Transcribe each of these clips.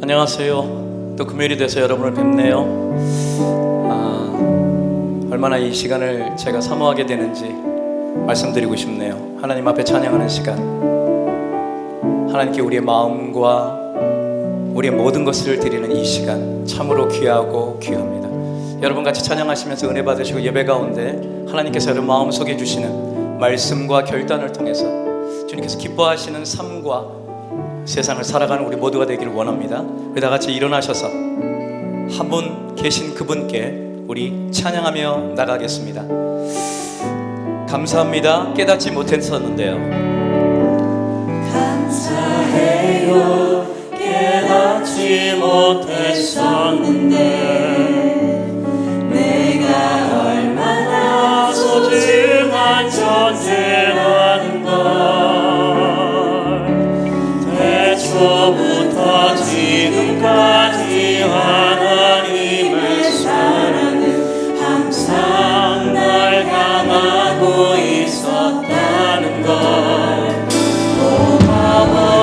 안녕하세요. 또 금요일이 돼서 여러분을 뵙네요. 얼마나 이 시간을 제가 사모하게 되는지 말씀드리고 싶네요. 하나님 앞에 찬양하는 시간, 하나님께 우리의 마음과 우리의 모든 것을 드리는 이 시간 참으로 귀하고 귀합니다. 여러분 같이 찬양하시면서 은혜 받으시고 예배 가운데 하나님께서 여러분 마음속에 주시는 말씀과 결단을 통해서 주님께서 기뻐하시는 삶과 세상을 살아가는 우리 모두가 되기를 원합니다. 우리 다 같이 일어나셔서 한 분 계신 그분께 우리 찬양하며 나가겠습니다. 감사합니다. 깨닫지 못했었는데요. 감사해요. 깨닫지 못했었는데 내가 얼마나 소중한 존재라는 걸 대초부터 지금까지 하나님의 사랑은 항상 날 향하고 있었다는 걸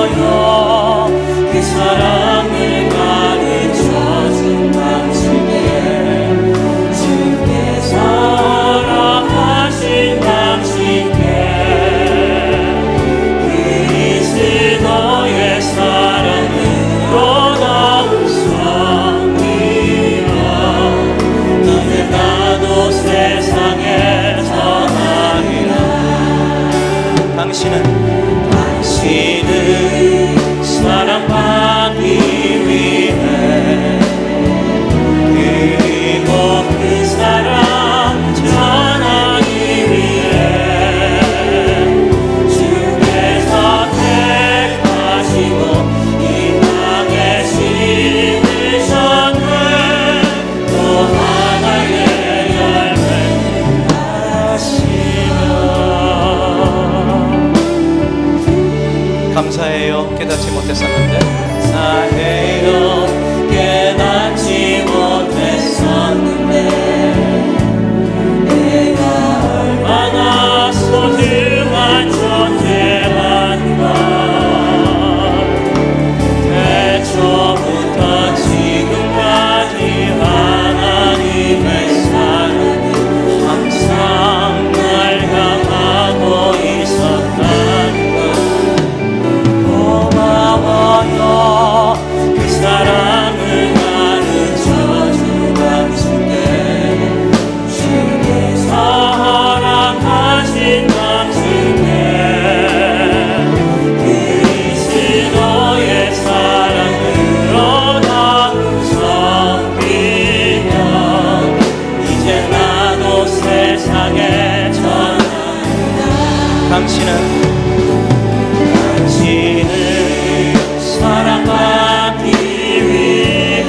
고마워요. 그 사랑을 가르쳐준 당신께 주께서 허락하신 당신께 그리스도의 사랑으로 넘성이여 너는 나도 세상에 전하리라. 당신은 사랑받기 위해 그리고 그 사랑 전하기 위해 주께서 택하시고 이 땅에 심으셨네. 또 하나의 열매를 마시며 감사해요. 깨닫지 못했었는데 감사해요. 깨닫지 못했었는데 내가 얼마나 소중한 존재라는 걸 대초부터 지금까지 하나님의 사랑은 항상 날 향하고 있었다는 걸 고마워요. 그 사랑을 가르쳐준 당신께 주께서 허락하신 당신께 그리스도의 사랑으로 넘성이며 이제 나도 세상에 전하리라. 당신은 사랑받기 위해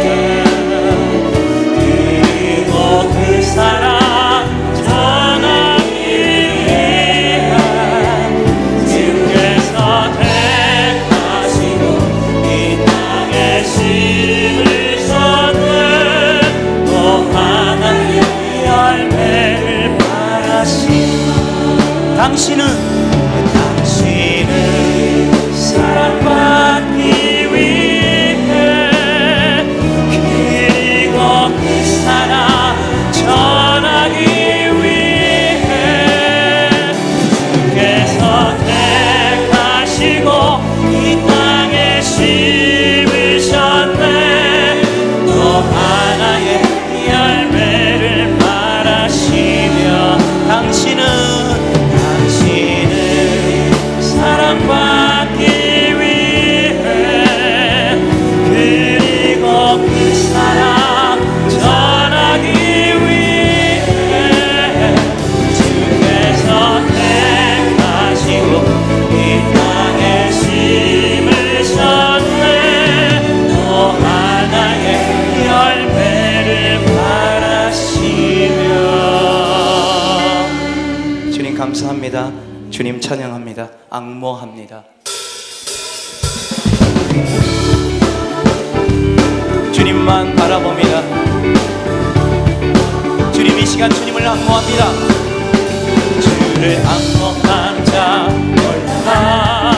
그리고 그 사랑 전하기 위해 주께서 택하시고 이 땅에 심으셨네. 또 하나의 열매를 바라시고 당신은 사랑받기 위해 그리고 그 사랑 전하기 위해 주께서 택하시고 이 땅에 심으셨네. 또 하나의 열매를 바라시며 당신은 사랑받기 위해 그리고 그 사랑 전하기 위해 주께서 택하시고 이 땅에 심으셨네. 또 하나의 열매를 바라시며 주님 감사합니다. 주님 찬양합니다. 앙모합니다. 주님만 바라봅니다. 주님 이 시간 주님을 앙모합니다. 주를 앙모한 자 얼마나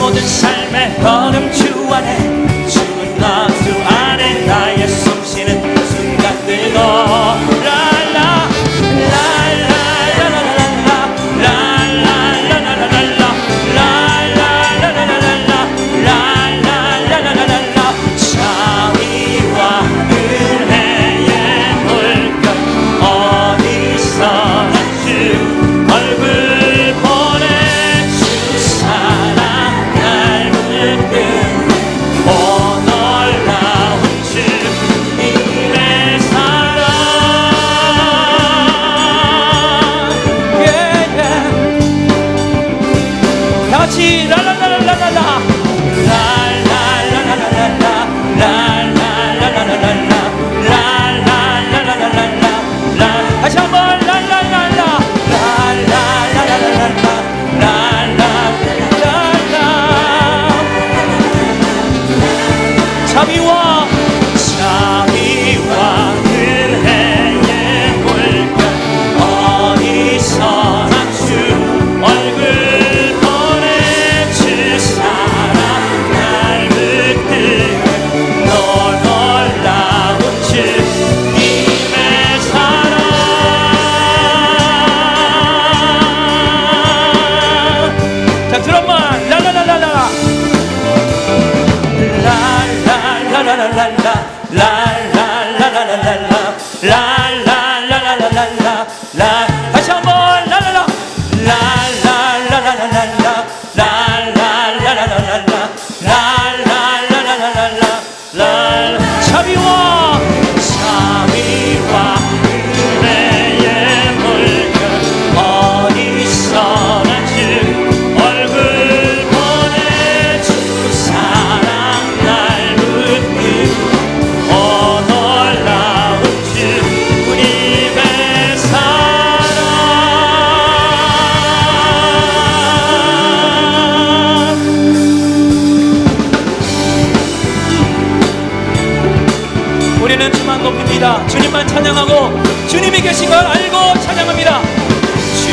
모든 삶의 걸음 주 안에 주는 나주 안에 나의 숨쉬는 순간들도 랄라 랄랄랄랄랄라 랄랄랄랄랄라 랄랄랄랄랄라 랄랄랄랄랄라 자비와 은혜의 물결 어디서나 주 얼굴 보내 주 사랑 날 물든 오 놀라운 주님의 사랑 다 같이 랄랄랄랄랄라 랄랄랄랄랄라 랄랄랄랄랄라 랄랄랄랄랄라 다시 한번 랄랄랄라 랄랄랄랄랄라 랄랄랄랄라 자비와 은혜의 물결 어디서나 주 얼굴 보내 주 사랑 날 붙들고 놀라운 주님의 사랑 자 드럼만 랄랄랄랄라 랄랄랄랄랄라 랄랄랄랄랄라 랄랄랄랄랄라 라 다시 한번 랄랄라 랄랄랄랄랄라 랄랄랄랄랄라 랄랄랄랄랄라 랄 자비와 은혜의 물결 어디서나 주 얼굴 보내 주 사랑 날 붙들고 오 놀라운 주님의 사랑 우리는 주만 높입니다. 주님만 찬양하고 주님이 계신 걸 알고 찬양합니다. 주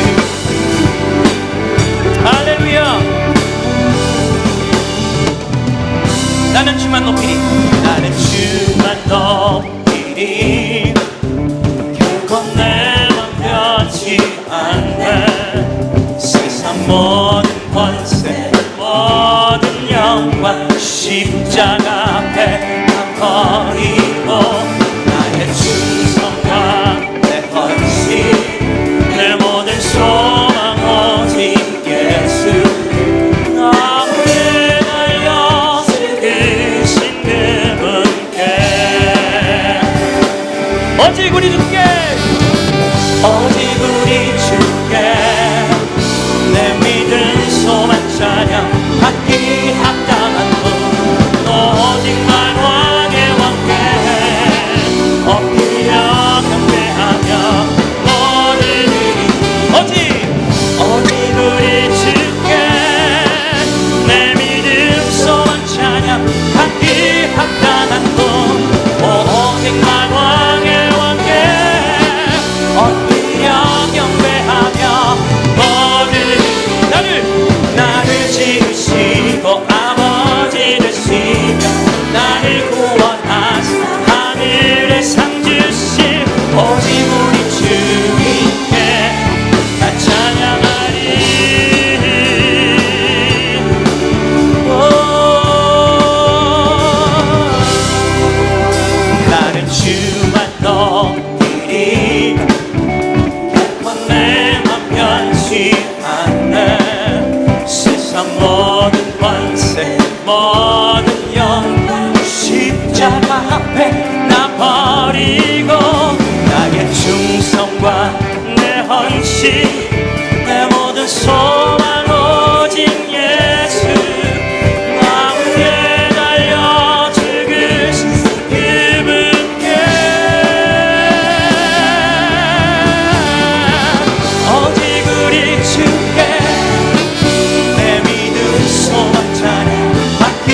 할렐루야. 나는 주만 높이리 나는 주만 높이리 결코 내 맘 변치 않네 세상 모든 권세 모든 영광 십자가 앞에 다 버리고 나의 충성과 내 헌신 내 모든 소망 오직 예수 나무에 달려 죽으신 그분께 오직 우리 주께 오직 우리 주께 내 믿음 소망 찬양 받기 합당한 분 오직 만왕의 왕께 엎드려 경배하며 너를 오직 우리 주께 내 믿음 소망 찬양 받기 합당한 분 오직 만왕의 왕께 엎드려 경배하며 너를 나를 지으시고 아버지 되시며 나를 구원하신 하늘의 상 주신 오직 우리 주님께 나 찬양하리 오, 나는 주만 높이리 결코 내 맘 변치 않네 세상 모든 권세 모든 영광 십자가 앞에 나 버리고 나의 충성과 내 헌신 내 모든 소망 오직 예수 나무에 달려 죽으신 그분께 오직 우리 주께 내 믿음 소망 찬양 받기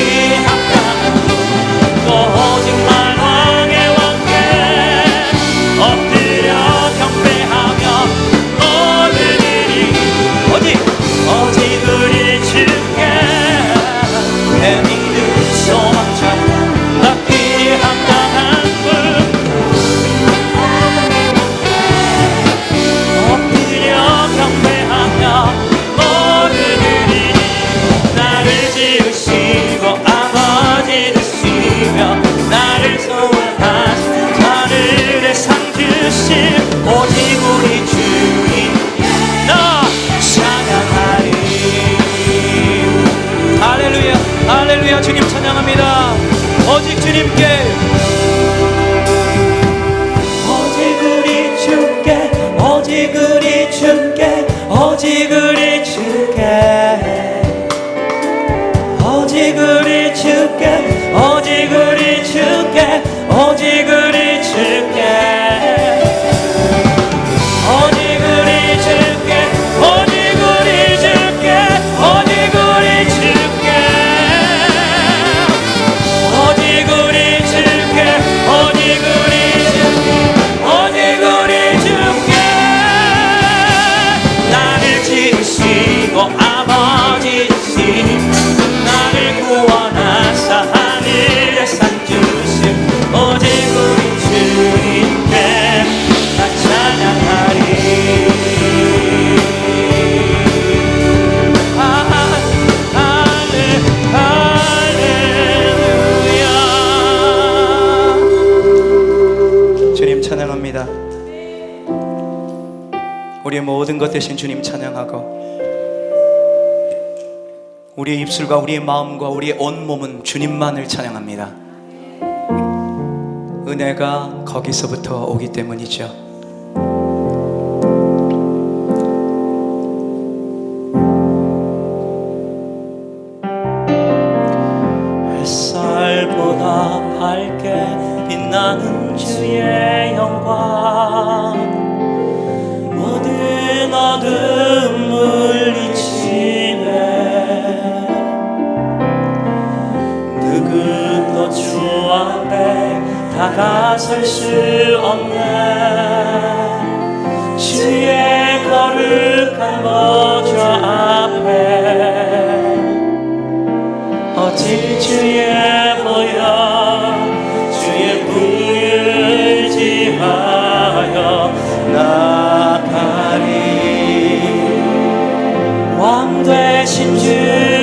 합당한 분 오직 만왕의 왕께 엎드려 경배하며 오늘이 오직 할렐루야. 주님 찬양합니다. 오직 주님께, 오직 우리 주께, 오직 우리 주께, 오직 우리 주께, 오직 우리 주께, 오직 우리 주께, 오직 우리 주께, 오직 우리 주께, 오직 우리 주께, 오직 우리 주께, 오직 우리 주께, 오직 우리 주께, 오직 우리 주께. 나를 지으시고 아버지시 나를 구원하사 하늘에 산 주심 오직 우리 주님께 나 찬양하리. 할렐루야. 주님 찬양합니다. 우리의 모든 것 대신 주님 찬양하고 우리의 입술과 우리의 마음과 우리의 온몸은 주님만을 찬양합니다. 은혜가 거기서부터 오기 때문이죠. 햇살보다 밝게 빛나는 주의 영광 모든 어둠 물리치네. 누구도 주 앞에 다가설 수 없네. 주의 거룩한 보좌 앞에 오직 주의 보혈 주의 부를 지하여 나가리. 왕 되신 주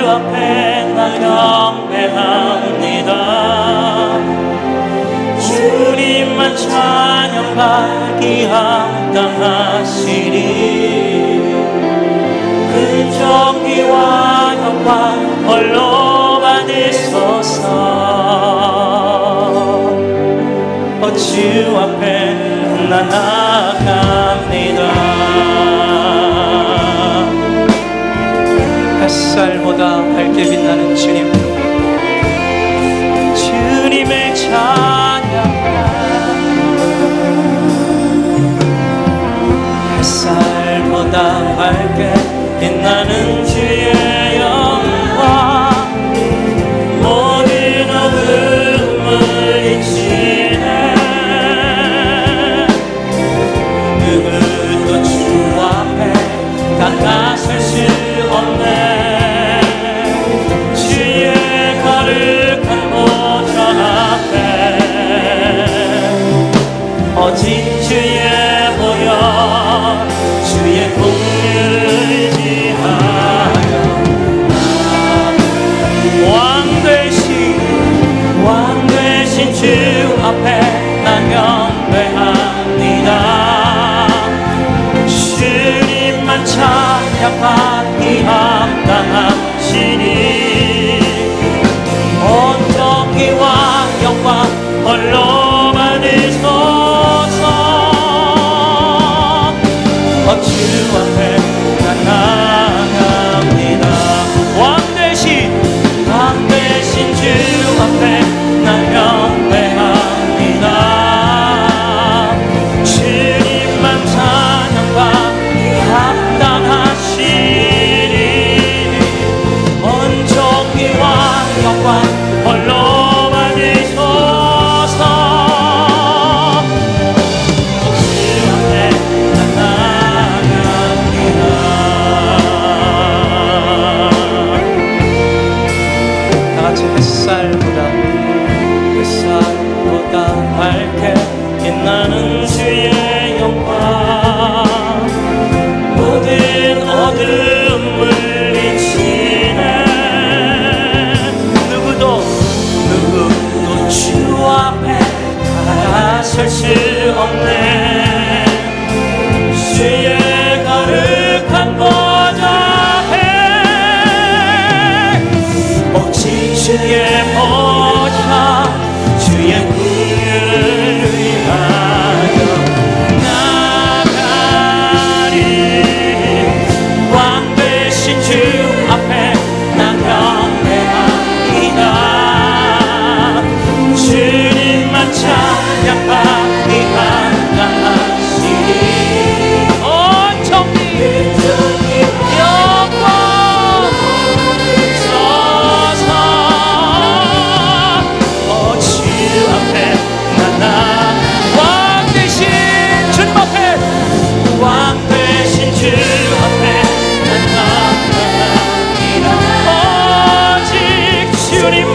앞에 나 경배합니다. 주님만 찬양받기 합당하시니 그 존귀와 영광 홀로 받으소서. 주 앞에 나 나갑니다. 햇살보다 밝게 빛나는 주님, 주님을 찬양하라. 햇살보다 밝게 빛나는 주의 영광 모든 어둠을 잊히네. 누구도 주 앞에 다가설 수 없네. 주의 거룩한 보좌 앞에 오직 주의 보혈 주의 공의를 지하여 왕 되신 주 앞에 난 경배합니다. 주님만 찬양받기 합당하시니 온 존귀와 영광 홀로 받으소서. 주 앞에 난 나갑니다. 왕 대신 주 앞에 난 경배합니다. 주님만 찬양받기 합당하시니 온 존귀와 영광 홀로 받으소서. 주 앞에 난 나갑니다. 다 같이 햇살보다 밝게 빛나는 주의 영광 모든 어둠을 잊히네. 누구도 주 앞에 다가설 수 없네. 주의 거룩한 보좌 앞에 오직 주 주의 보좌 주의 궁유를 위하여 나가리 왕 되신 주 앞에 나 경배합니다 주님만 찬양하니 합당하시니 온 정리 영광 서서 주 앞에 나나 왕 되신 주님 앞에 왕 되신 주 앞에 나나 오직 주님만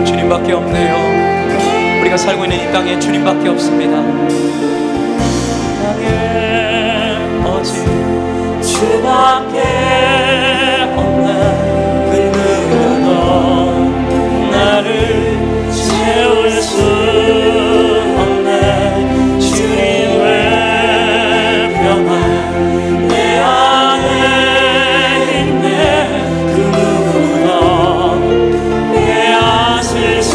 주님밖에 없네요. 우리가 살고 있는 이 땅에 주님밖에 없습니다. 땅에 오직 주밖에 없네. 그 누구도 나를 채울 수 없네. 주님의 평안 내 안에 있네. 그 누구도 빼앗을 수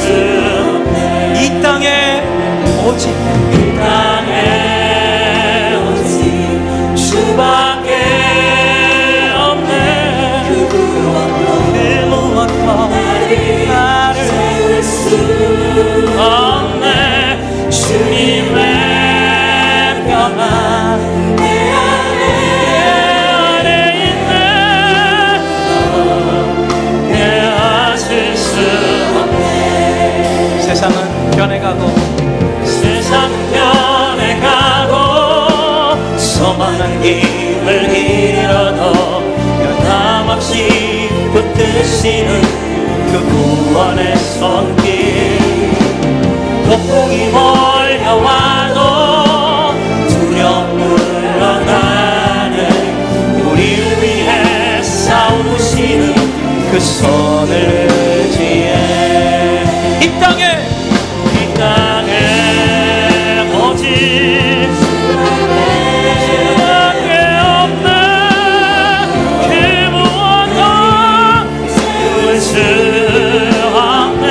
없네. 이 땅에 오직 이 땅에 오직 주밖에 없네. 그 무엇도 나를 채울 수 없네. 주님의 평안 내 안에 있네. 빼앗을 수 없네. 세상은 변해가고 소망한 힘을 잃어도 변함없이 붙드시는 그 구원의 손길 폭풍이 몰려와도 두려움 물러나는 우리를 위해 싸우시는 그 손을 의지해 이 땅에 오직 주밖에 없네. 그 무엇도 채울 수 없네.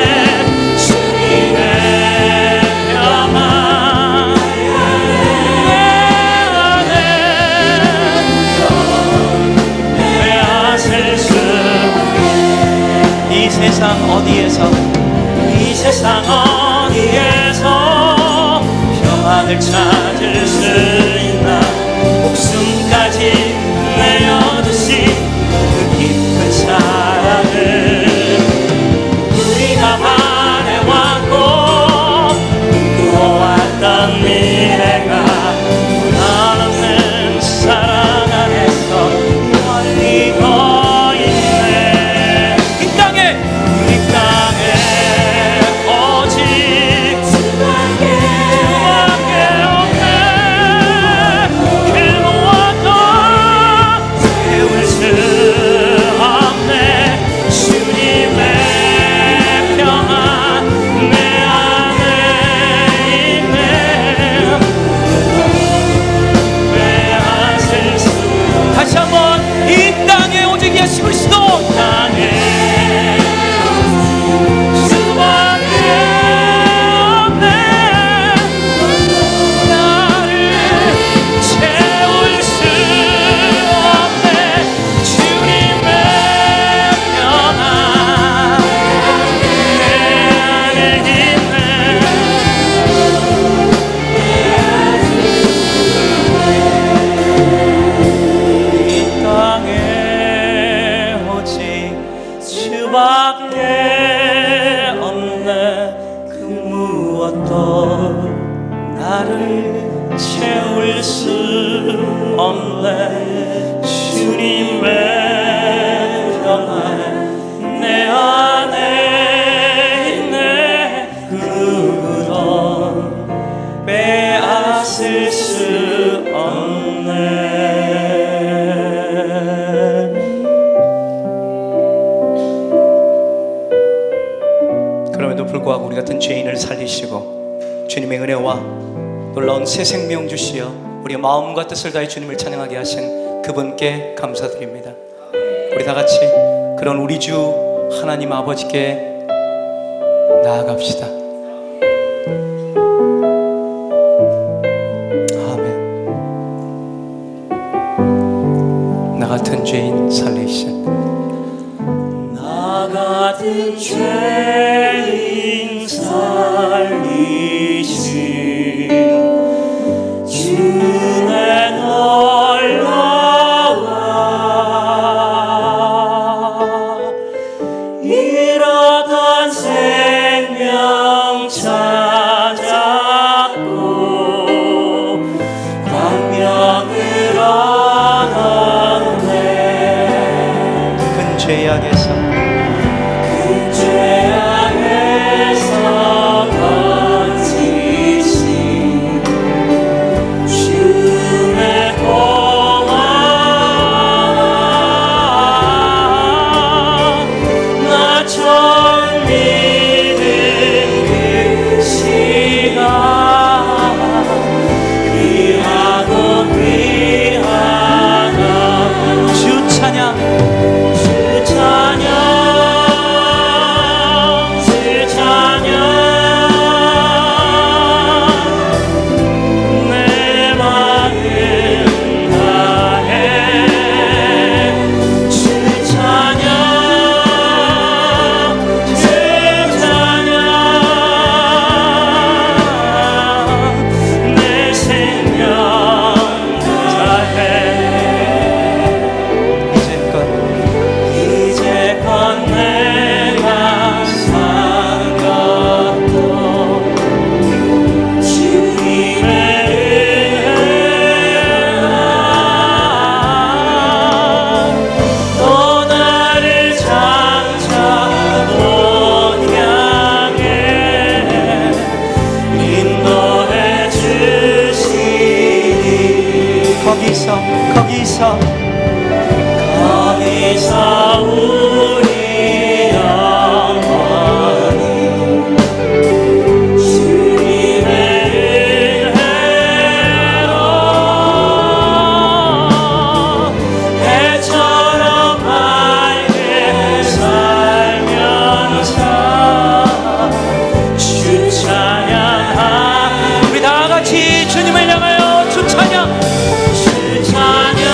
주님의 평안 내 안에 빼앗을 수 이 세상 어디에서 평안을 찾을 수 있나. 목숨까지 내어주신 그 깊은 사랑을 우리가 바래왔고 꿈꾸어왔던 미래가 한없는 사랑 안에서 열리고 있네. 이 땅에 오직 주밖에 없네. 그 무엇도 채울 수 없네. 주님의 평안 내 안에 있네. 빼앗을 수 다시 한번 이 땅에 오직 예수 그리스도 땅에 주밖에 없네. 그 무엇도 나를 채울 수 없네. 주님의 평안 내 안에 있네. 그 누구도 주님의 은혜와 놀라운 새 생명 주시어 우리의 마음과 뜻을 다해 주님을 찬양하게 하신 그분께 감사드립니다. 우리 다 같이 그런 우리 주 하나님 아버지께 나아갑시다. 아멘. 나 같은 죄인 살리신, 나 같은 죄인 살리신 주의 놀라와 잃었던 생명 찾았고 광명을 얻었네. 큰 죄악에서 죄악에서 건지신 주의 공화 나 처음 믿은 그 시간 귀하고 귀하다. 주 찬양 거기서 우리 영원히 주님의 은혜로 해처럼 밝게 살면서 주 찬양하. 우리 다 같이 주님을 향하여 주 찬양, 주 찬양,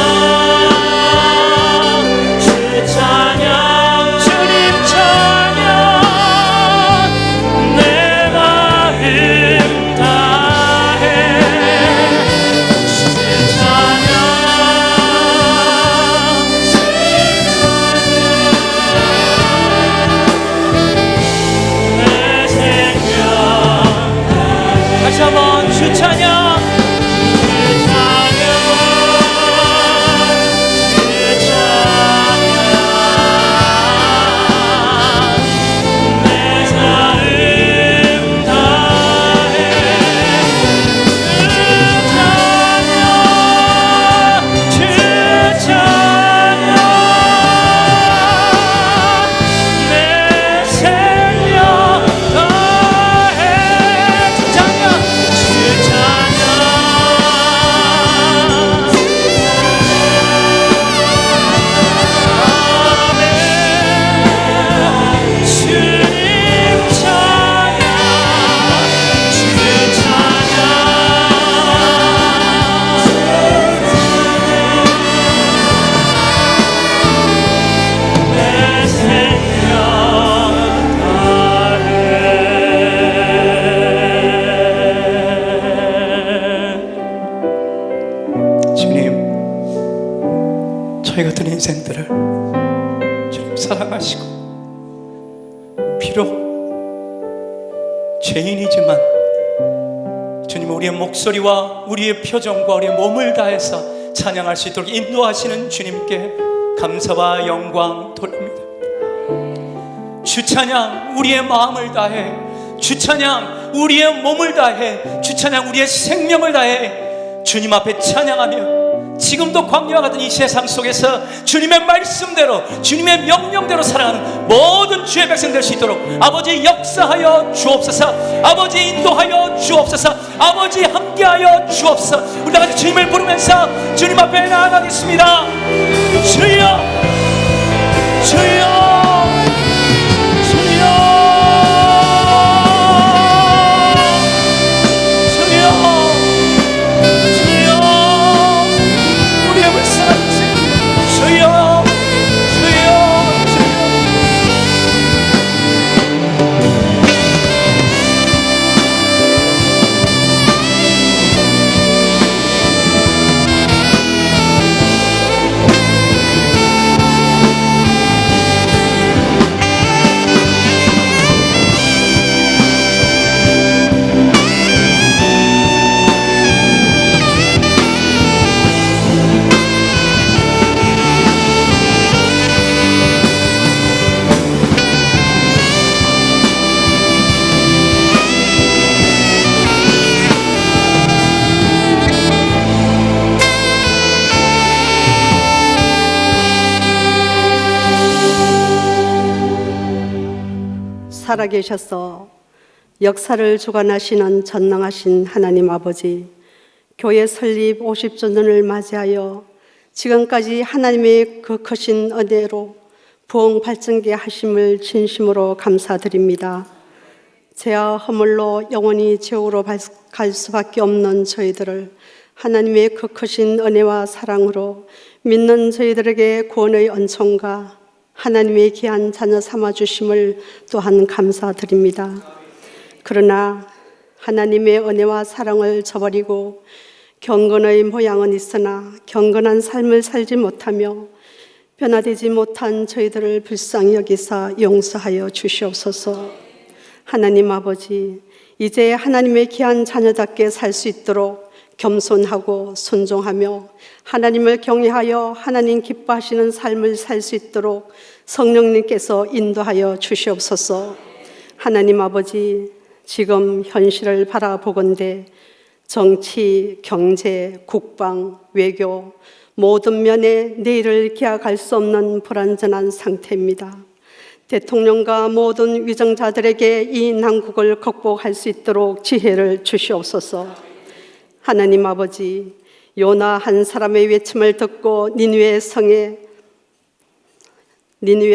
저희 같은 인생들을 주님 사랑하시고, 비록 죄인이지만 주님 우리의 목소리와 우리의 표정과 우리의 몸을 다해서 찬양할 수 있도록 인도하시는 주님께 감사와 영광 돌립니다. 주 찬양 우리의 마음을 다해, 주 찬양 우리의 몸을 다해, 주 찬양 우리의 생명을 다해 주님 앞에 찬양하며 지금도 광야와 같은 이 세상 속에서 주님의 말씀대로 주님의 명령대로 살아가는 모든 주의 백성 될 수 있도록 아버지 역사하여 주옵소서. 아버지 인도하여 주옵소서. 아버지 함께하여 주옵소서. 우리 다같이 주님을 부르면서 주님 앞에 나아가겠습니다. 주여 주여 살아계셔서 역사를 주관하시는 전능하신 하나님 아버지, 교회 설립 50주년을 맞이하여 지금까지 하나님의 그 크신 은혜로 부흥 발전케 하심을 진심으로 감사드립니다. 죄와 허물로 영원히 지옥으로 갈 수밖에 없는 저희들을 하나님의 그 크신 은혜와 사랑으로 믿는 저희들에게 구원의恩寵과 하나님의 귀한 자녀 삼아주심을 또한 감사드립니다. 그러나 하나님의 은혜와 사랑을 저버리고 경건의 모양은 있으나 경건한 삶을 살지 못하며 변화되지 못한 저희들을 불쌍히 여기사 용서하여 주시옵소서. 하나님 아버지, 이제 하나님의 귀한 자녀답게 살 수 있도록 겸손하고 순종하며 하나님을 경외하여 하나님 기뻐하시는 삶을 살 수 있도록 성령님께서 인도하여 주시옵소서. 하나님 아버지, 지금 현실을 바라보건대 정치, 경제, 국방, 외교 모든 면에 내일을 기약할 수 없는 불안전한 상태입니다. 대통령과 모든 위정자들에게 이 난국을 극복할 수 있도록 지혜를 주시옵소서. 하나님 아버지, 요나 한 사람의 외침을 듣고 니느웨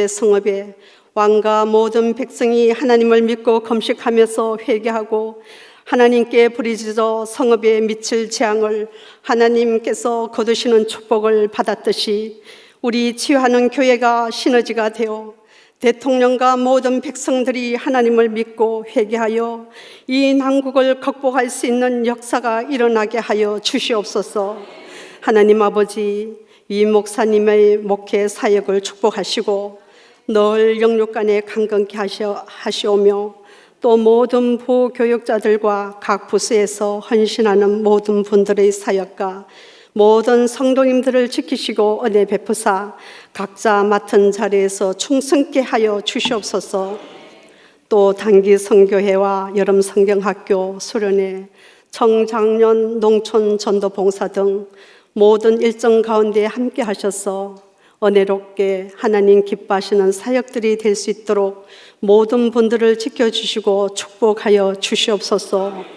성읍에 왕과 모든 백성이 하나님을 믿고 금식하면서 회개하고 하나님께 부르짖어 성읍에 미칠 재앙을 하나님께서 거두시는 축복을 받았듯이 우리 치유하는 교회가 시너지가 되어 대통령과 모든 백성들이 하나님을 믿고 회개하여 이 난국을 극복할 수 있는 역사가 일어나게 하여 주시옵소서. 하나님 아버지, 이 목사님의 목회 사역을 축복하시고 늘 영육간에 강건케 하시오며 또 모든 부교육자들과 각 부서에서 헌신하는 모든 분들의 사역과 모든 성도님들을 지키시고 은혜 베푸사 각자 맡은 자리에서 충성케 하여 주시옵소서. 또 단기 선교회와 여름 성경학교 수련회, 청장년 농촌 전도 봉사 등 모든 일정 가운데 함께 하셔서 은혜롭게 하나님 기뻐하시는 사역들이 될 수 있도록 모든 분들을 지켜주시고 축복하여 주시옵소서.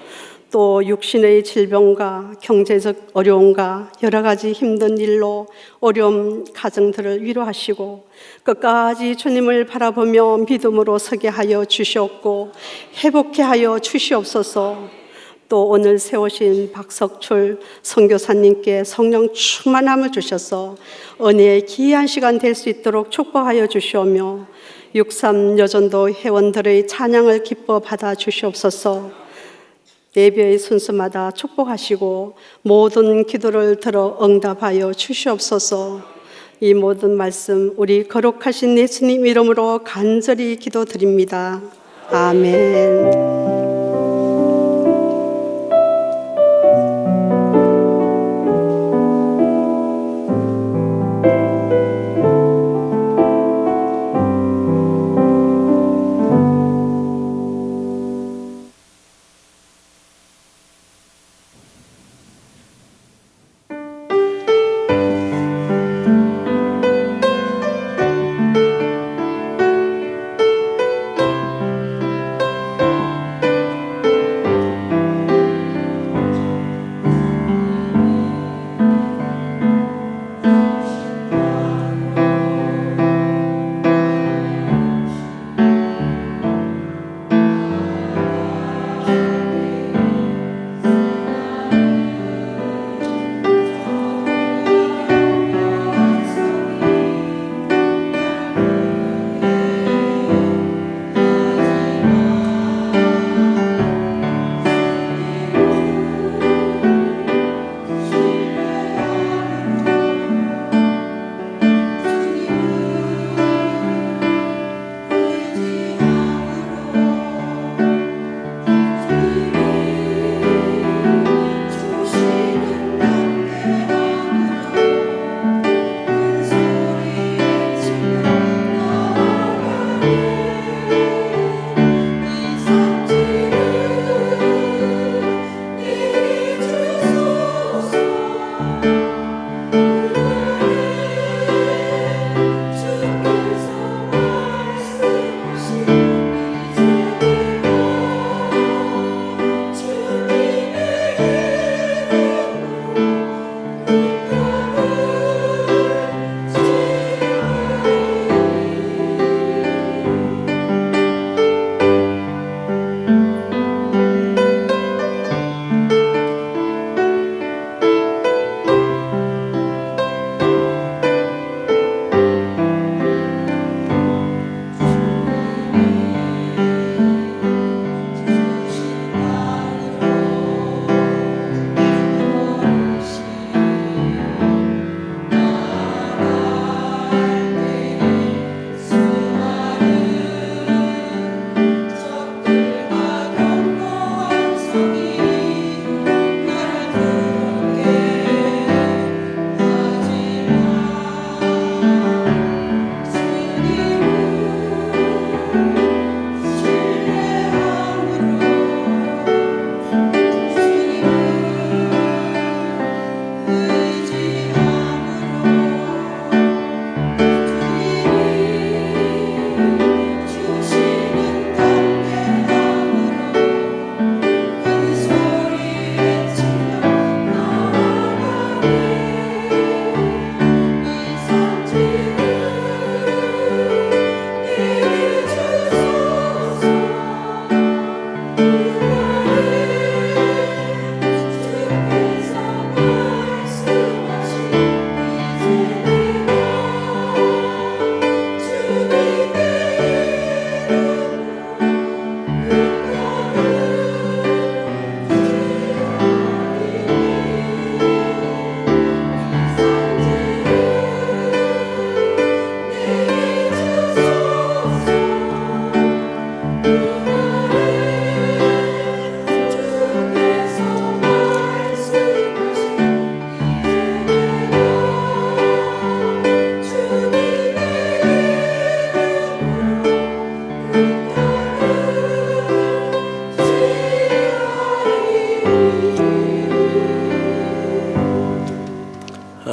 또 육신의 질병과 경제적 어려움과 여러 가지 힘든 일로 어려운 가정들을 위로하시고 끝까지 주님을 바라보며 믿음으로 서게 하여 주시옵고 회복케 하여 주시옵소서. 또 오늘 세우신 박석출 선교사님께 성령 충만함을 주셔서 은혜의 귀한 시간 될 수 있도록 축복하여 주시오며 63 여전도 회원들의 찬양을 기뻐 받아 주시옵소서. 예배의 순서마다 축복하시고 모든 기도를 들어 응답하여 주시옵소서. 이 모든 말씀 우리 거룩하신 예수님 이름으로 간절히 기도드립니다. 아멘.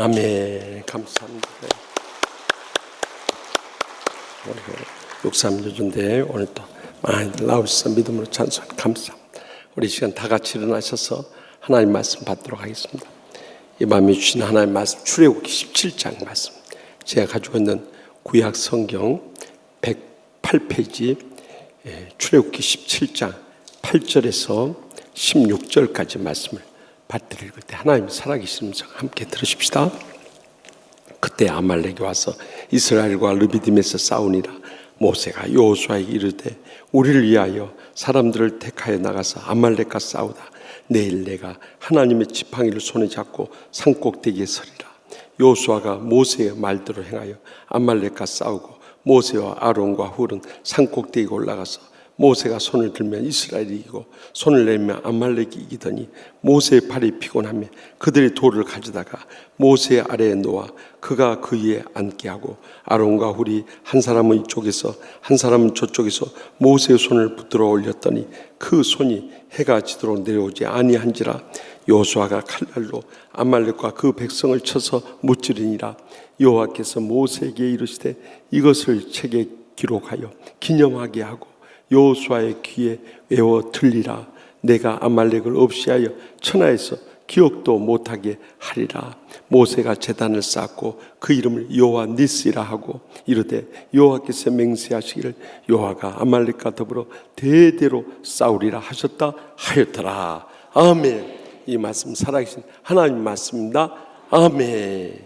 아멘. 감사합니다. 우리 육삼 요준대 오늘 또 많이들 나오셔서 믿음으로 찬송 감사합니다. 우리 시간 다 같이 일어나셔서 하나님 말씀 받도록 하겠습니다. 이 밤에 주신 하나님 말씀 출애굽기 17장 말씀, 제가 가지고 있는 구약 성경 108페이지 출애굽기 17장 8절에서 16절까지 말씀을 받들을 때 하나님 살아계신 음성 함께 들으십시다. 그때 아말렉이 와서 이스라엘과 르비딤에서 싸우니라. 모세가 여호수아에게 이르되 우리를 위하여 사람들을 택하여 나가서 아말렉과 싸우다. 내일 내가 하나님의 지팡이를 손에 잡고 산꼭대기에 서리라. 여호수아가 모세의 말대로 행하여 아말렉과 싸우고 모세와 아론과 훌은 산꼭대기에 올라가서 모세가 손을 들면 이스라엘이 이기고 손을 내면 아말렉이 이기더니 모세의 팔이 피곤하며 그들이 돌을 가져다가 모세 아래에 놓아 그가 그 위에 앉게 하고 아론과 훌이 한 사람은 이쪽에서 한 사람은 저쪽에서 모세의 손을 붙들어 올렸더니 그 손이 해가 지도록 내려오지 아니한지라. 여호수아가 칼날로 아말렉과 그 백성을 쳐서 무찌르니라. 여호와께서 모세에게 이르시되 이것을 책에 기록하여 기념하게 하고 여호수아의 귀에 외워 들리라. 내가 아말렉을 없이하여 천하에서 기억도 못하게 하리라. 모세가 제단을 쌓고 그 이름을 여호와 니스라 하고 이르되 여호와께서 맹세하시기를 여호와가 아말렉과 더불어 대대로 싸우리라 하셨다 하였더라. 아멘. 이 말씀 살아계신 하나님 말씀입니다. 아멘.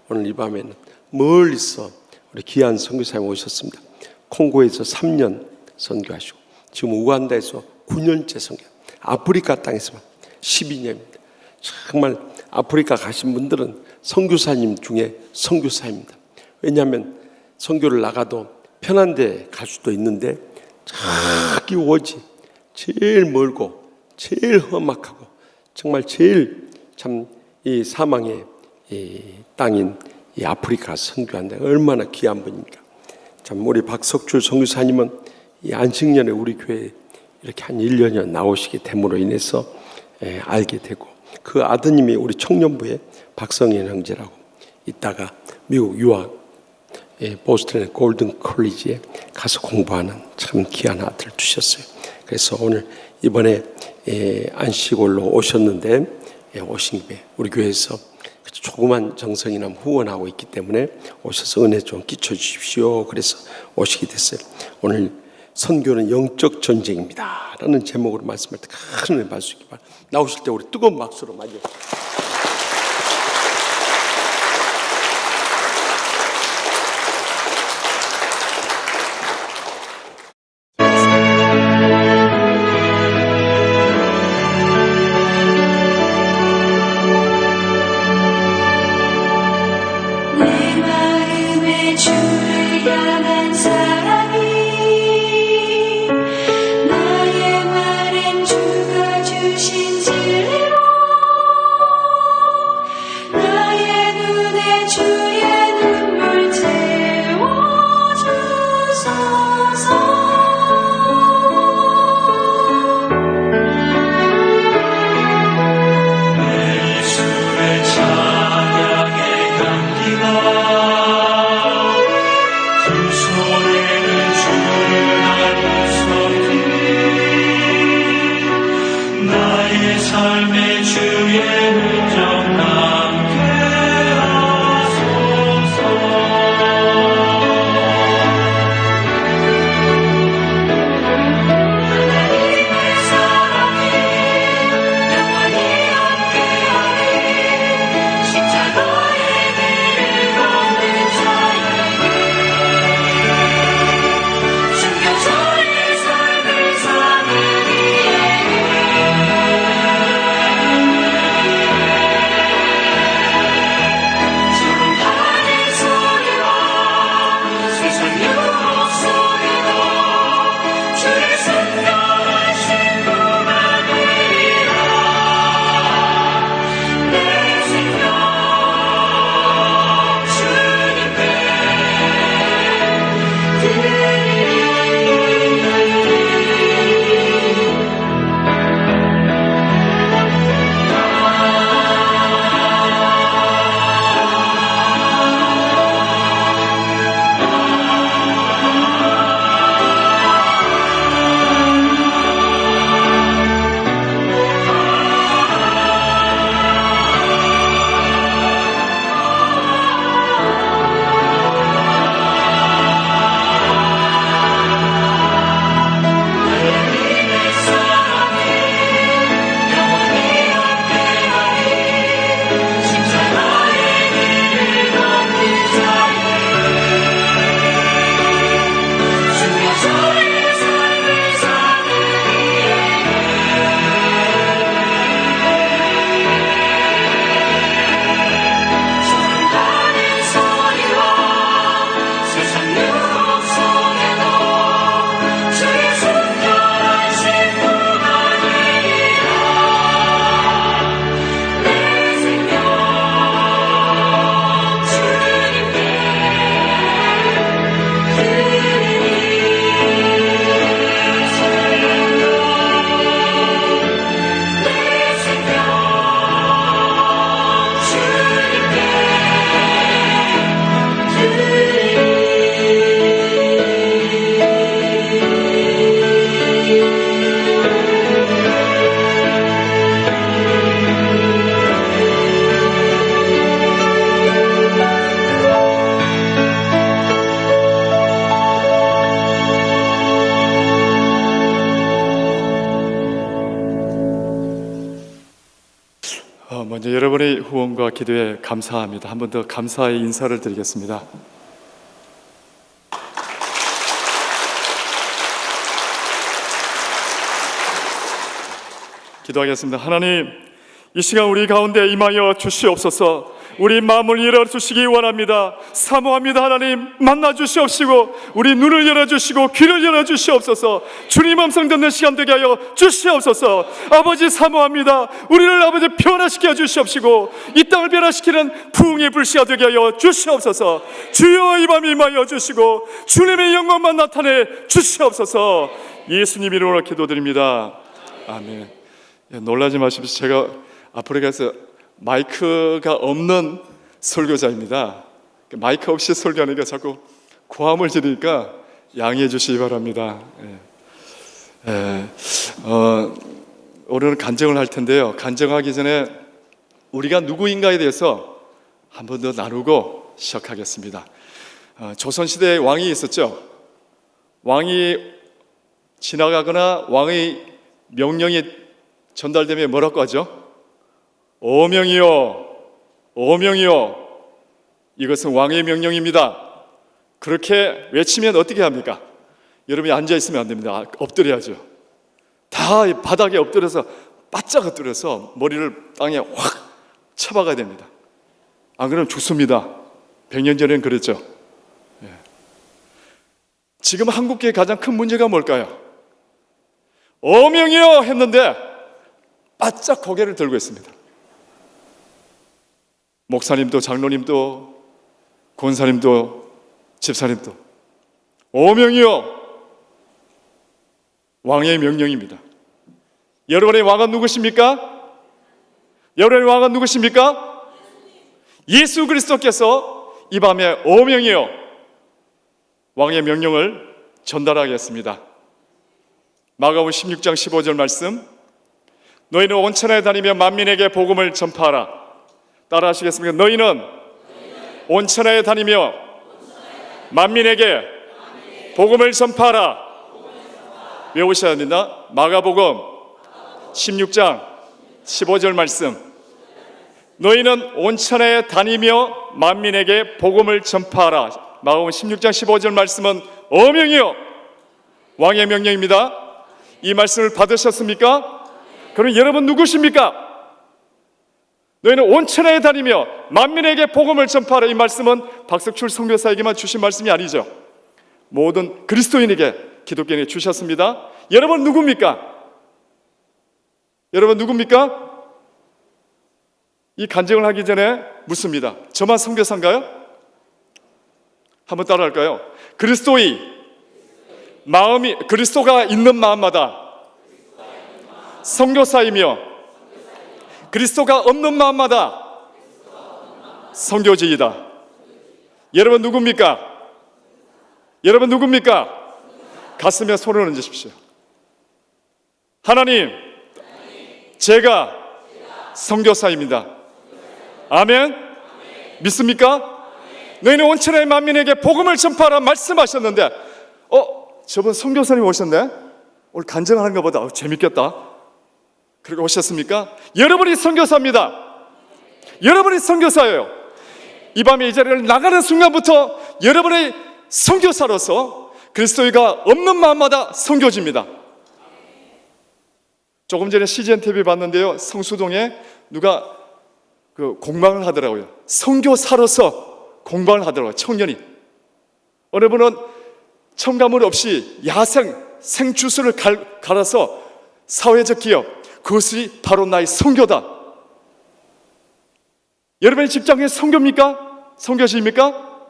오늘 이 밤에는 멀리서 우리 귀한 선교사님 오셨습니다. 콩고에서 3년 선교하시고 지금 우간다에서 9년째 선교, 아프리카 땅에서만 12년입니다. 정말 아프리카 가신 분들은 선교사님 중에 선교사입니다. 왜냐하면 선교를 나가도 편한 데 갈 수도 있는데 저기 오지 제일 멀고 제일 험악하고 정말 제일 참 이 사망의 이 땅인 이 아프리카 선교한다. 얼마나 귀한 분입니까? 참 우리 박석줄 선교사님은 이 안식년에 우리 교회에 이렇게 한 1년여 나오시게 됨으로 인해서 알게 되고, 그 아드님이 우리 청년부의 박성현 형제라고 있다가 미국 유학 보스턴의 골든 컬리지에 가서 공부하는 참 귀한 아들을 주셨어요. 그래서 오늘 이번에 안식월로 오셨는데 오신 김에 우리 교회에서 조그만 정성이나 후원하고 있기 때문에 오셔서 은혜 좀 끼쳐 주십시오. 그래서 오시게 됐어요. 오늘 선교는 영적 전쟁입니다 라는 제목으로 말씀할 때 큰 은혜 받을 수 있기 바랍니다. 나오실 때 우리 뜨거운 박수로 맞이해 주십시오. 먼저 여러분의 후원과 기도에 감사합니다. 한 번 더 감사의 인사를 드리겠습니다. 기도하겠습니다. 하나님, 이 시간 우리 가운데 임하여 주시옵소서. 우리 마음을 열어주시기 원합니다. 사모합니다. 하나님, 만나 주시옵시고 우리 눈을 열어주시고 귀를 열어주시옵소서. 주님 음성 듣는 시간 되게 하여 주시옵소서. 아버지, 사모합니다. 우리를 아버지 변화시켜 주시옵시고 이 땅을 변화시키는 부흥의 불씨가 되게 하여 주시옵소서. 주여, 이 밤 임하여 주시고 주님의 영광만 나타내 주시옵소서. 예수님 이름으로 기도드립니다. 아멘. 놀라지 마십시오. 제가 아프리카에서 마이크가 없는 설교자입니다. 마이크 없이 설교하니까 자꾸 고함을 지르니까 양해해 주시기 바랍니다. 오늘은 간증을 할 텐데요. 간증하기 전에 우리가 누구인가에 대해서 한 번 더 나누고 시작하겠습니다. 조선시대에 왕이 있었죠. 왕이 지나가거나 왕의 명령이 전달되면 뭐라고 하죠? 어명이요, 어명이요. 이것은 왕의 명령입니다. 그렇게 외치면 어떻게 합니까? 여러분이 앉아있으면 안 됩니다. 엎드려야죠. 다 바닥에 엎드려서 바짝 엎드려서 머리를 땅에 확 쳐박아야 됩니다. 안 그러면 죽습니다. 100년 전에는 그랬죠. 지금 한국계의 가장 큰 문제가 뭘까요? 어명이요 했는데 바짝 고개를 들고 있습니다. 목사님도 장로님도 권사님도 집사님도 어명이요, 왕의 명령입니다. 여러분의 왕은 누구십니까? 여러분의 왕은 누구십니까? 예수 그리스도께서 이 밤에 어명이요, 왕의 명령을 전달하겠습니다. 마가복음 16장 15절 말씀, 너희는 온 천하에 다니며 만민에게 복음을 전파하라. 따라 하시겠습니까? 너희는 온 천하에 다니며 만민에게 복음을 전파하라. 외우셔야 됩니다. 마가복음 16장 15절 말씀, 너희는 온 천하에 다니며 만민에게 복음을 전파하라. 마가복음 16장 15절 말씀은 어명이요, 왕의 명령입니다. 이 말씀을 받으셨습니까? 그럼 여러분 누구십니까? 너희는 온 천하에 다니며 만민에게 복음을 전파하라. 이 말씀은 박석출 선교사에게만 주신 말씀이 아니죠. 모든 그리스도인에게, 기독교인에게 주셨습니다. 여러분 누굽니까? 여러분 누굽니까? 이 간증을 하기 전에 묻습니다. 저만 선교사인가요? 한번 따라할까요? 그리스도의 마음이, 그리스도가 있는 마음마다 선교사이며 그리스도가 없는 마음마다 선교지이다. 여러분 누굽니까? 여러분 누굽니까? 가슴에 손을 얹으십시오. 하나님, 제가 선교사입니다. 아멘? 믿습니까? 너희는 온 천하의 만민에게 복음을 전파하라 말씀하셨는데, 저번 선교사님 오셨네? 오늘 간증하는 것보다 재밌겠다. 그리고 오셨습니까? 여러분이 선교사입니다. 여러분이 선교사예요. 이 밤에 이 자리를 나가는 순간부터 여러분의 선교사로서 그리스도가 없는 마음마다 선교지입니다. 조금 전에 CGN TV 봤는데요, 성수동에 누가 공방을 하더라고요. 선교사로서 공방을 하더라고요. 청년이. 어느 분은 첨가물 없이 야생 생주스를 갈아서 사회적 기업, 그것이 바로 나의 선교다. 여러분의 직장에 선교입니까? 선교지입니까?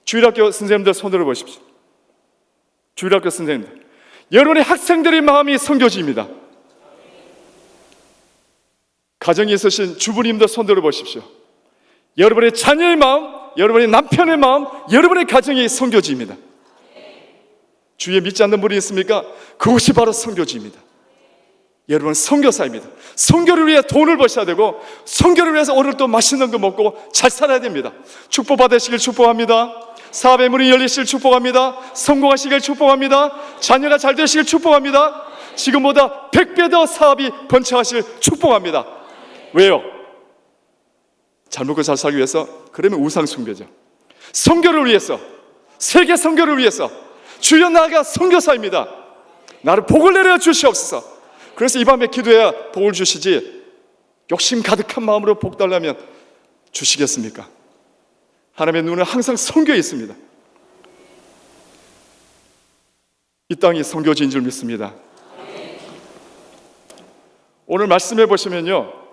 주일학교 선생님들 손 들어보십시오. 주일학교 선생님들, 여러분의 학생들의 마음이 선교지입니다. 가정에 있으신 주부님들 손 들어보십시오. 여러분의 자녀의 마음, 여러분의 남편의 마음, 여러분의 가정이 선교지입니다. 주위에 믿지 않는 분이 있습니까? 그것이 바로 선교지입니다. 여러분은 선교사입니다. 선교를 위해 돈을 버셔야 되고, 선교를 위해서 오늘 또 맛있는 거 먹고 잘 살아야 됩니다. 축복 받으시길 축복합니다. 사업의 문이 열리시길 축복합니다. 성공하시길 축복합니다. 자녀가 잘 되시길 축복합니다. 지금보다 100배 더 사업이 번창하시길 축복합니다. 왜요? 잘 먹고 잘 살기 위해서, 그러면 우상 숭배죠. 선교를 위해서, 세계 선교를 위해서, 주여 나가 선교사입니다. 나를 복을 내려 주시옵소서. 그래서 이 밤에 기도해야 복을 주시지, 욕심 가득한 마음으로 복 달라면 주시겠습니까? 하나님의 눈은 항상 선교에 있습니다. 이 땅이 선교지인 줄 믿습니다. 오늘 말씀해 보시면요,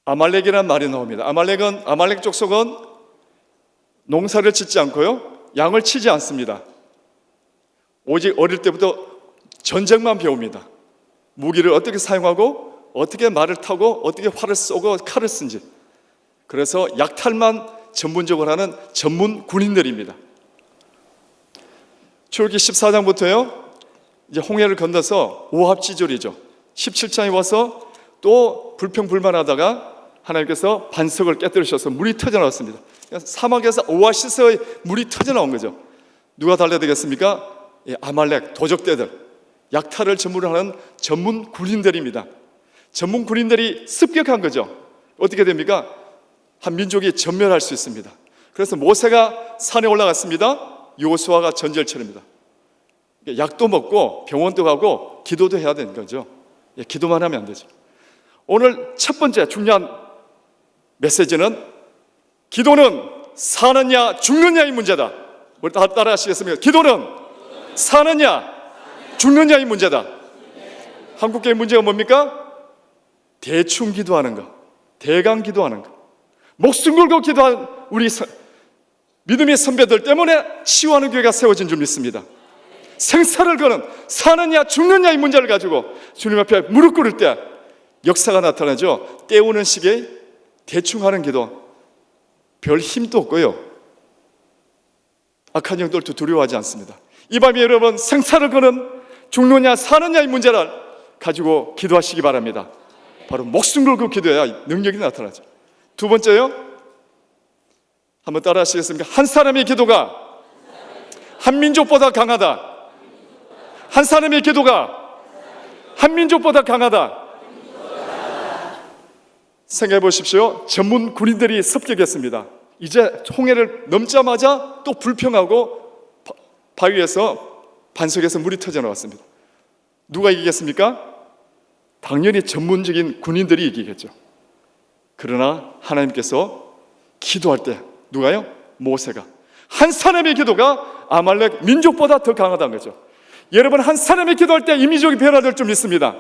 아말렉이라는 말이 나옵니다. 아말렉 족속은 농사를 짓지 않고요, 양을 치지 않습니다. 오직 어릴 때부터 전쟁만 배웁니다. 무기를 어떻게 사용하고, 어떻게 말을 타고, 어떻게 활을 쏘고 칼을 쓴지. 그래서 약탈만 전문적으로 하는 전문 군인들입니다. 출애굽기 14장부터요, 이제 홍해를 건너서 오합지졸이죠. 17장에 와서 또 불평불만하다가 하나님께서 반석을 깨뜨리셔서 물이 터져 나왔습니다. 사막에서 오아시스의 물이 터져 나온 거죠. 누가 달려되겠습니까? 아말렉 도적대들, 약탈을 전문으로 하는 전문 군인들입니다. 전문 군인들이 습격한 거죠. 어떻게 됩니까? 한 민족이 전멸할 수 있습니다. 그래서 모세가 산에 올라갔습니다. 여호수아가 전제를 치릅니다. 약도 먹고 병원도 가고 기도도 해야 되는 거죠. 기도만 하면 안 되죠. 오늘 첫 번째 중요한 메시지는, 기도는 사느냐 죽느냐의 문제다. 우리 다 따라 하시겠습니까? 기도는 사느냐 죽느냐의 문제다. 한국교회 문제가 뭡니까? 대충 기도하는 거, 대강 기도하는 거, 목숨 걸고 기도한 우리 믿음의 선배들 때문에 치유하는 교회가 세워진 줄 믿습니다. 생사를 거는 사느냐 죽느냐의 문제를 가지고 주님 앞에 무릎 꿇을 때 역사가 나타나죠. 때우는 시기에 대충 하는 기도, 별 힘도 없고요, 악한 영들도 두려워하지 않습니다. 이 밤에 여러분, 생사를 거는 죽느냐 사느냐의 문제를 가지고 기도하시기 바랍니다. 바로 목숨 걸고 기도해야 능력이 나타나죠. 두 번째요, 한번 따라 하시겠습니까? 한 사람의 기도가 한 민족보다 강하다. 한 사람의 기도가 한 민족보다 강하다. 생각해 보십시오. 전문 군인들이 습격했습니다. 이제 홍해를 넘자마자 또 불평하고 바위에서 반석에서 물이 터져 나왔습니다. 누가 이기겠습니까? 당연히 전문적인 군인들이 이기겠죠. 그러나 하나님께서 기도할 때 누가요? 모세가. 한 사람의 기도가 아말렉 민족보다 더 강하다는 거죠. 여러분, 한 사람이 기도할 때 이 민족이 변화될 줄 믿습니다.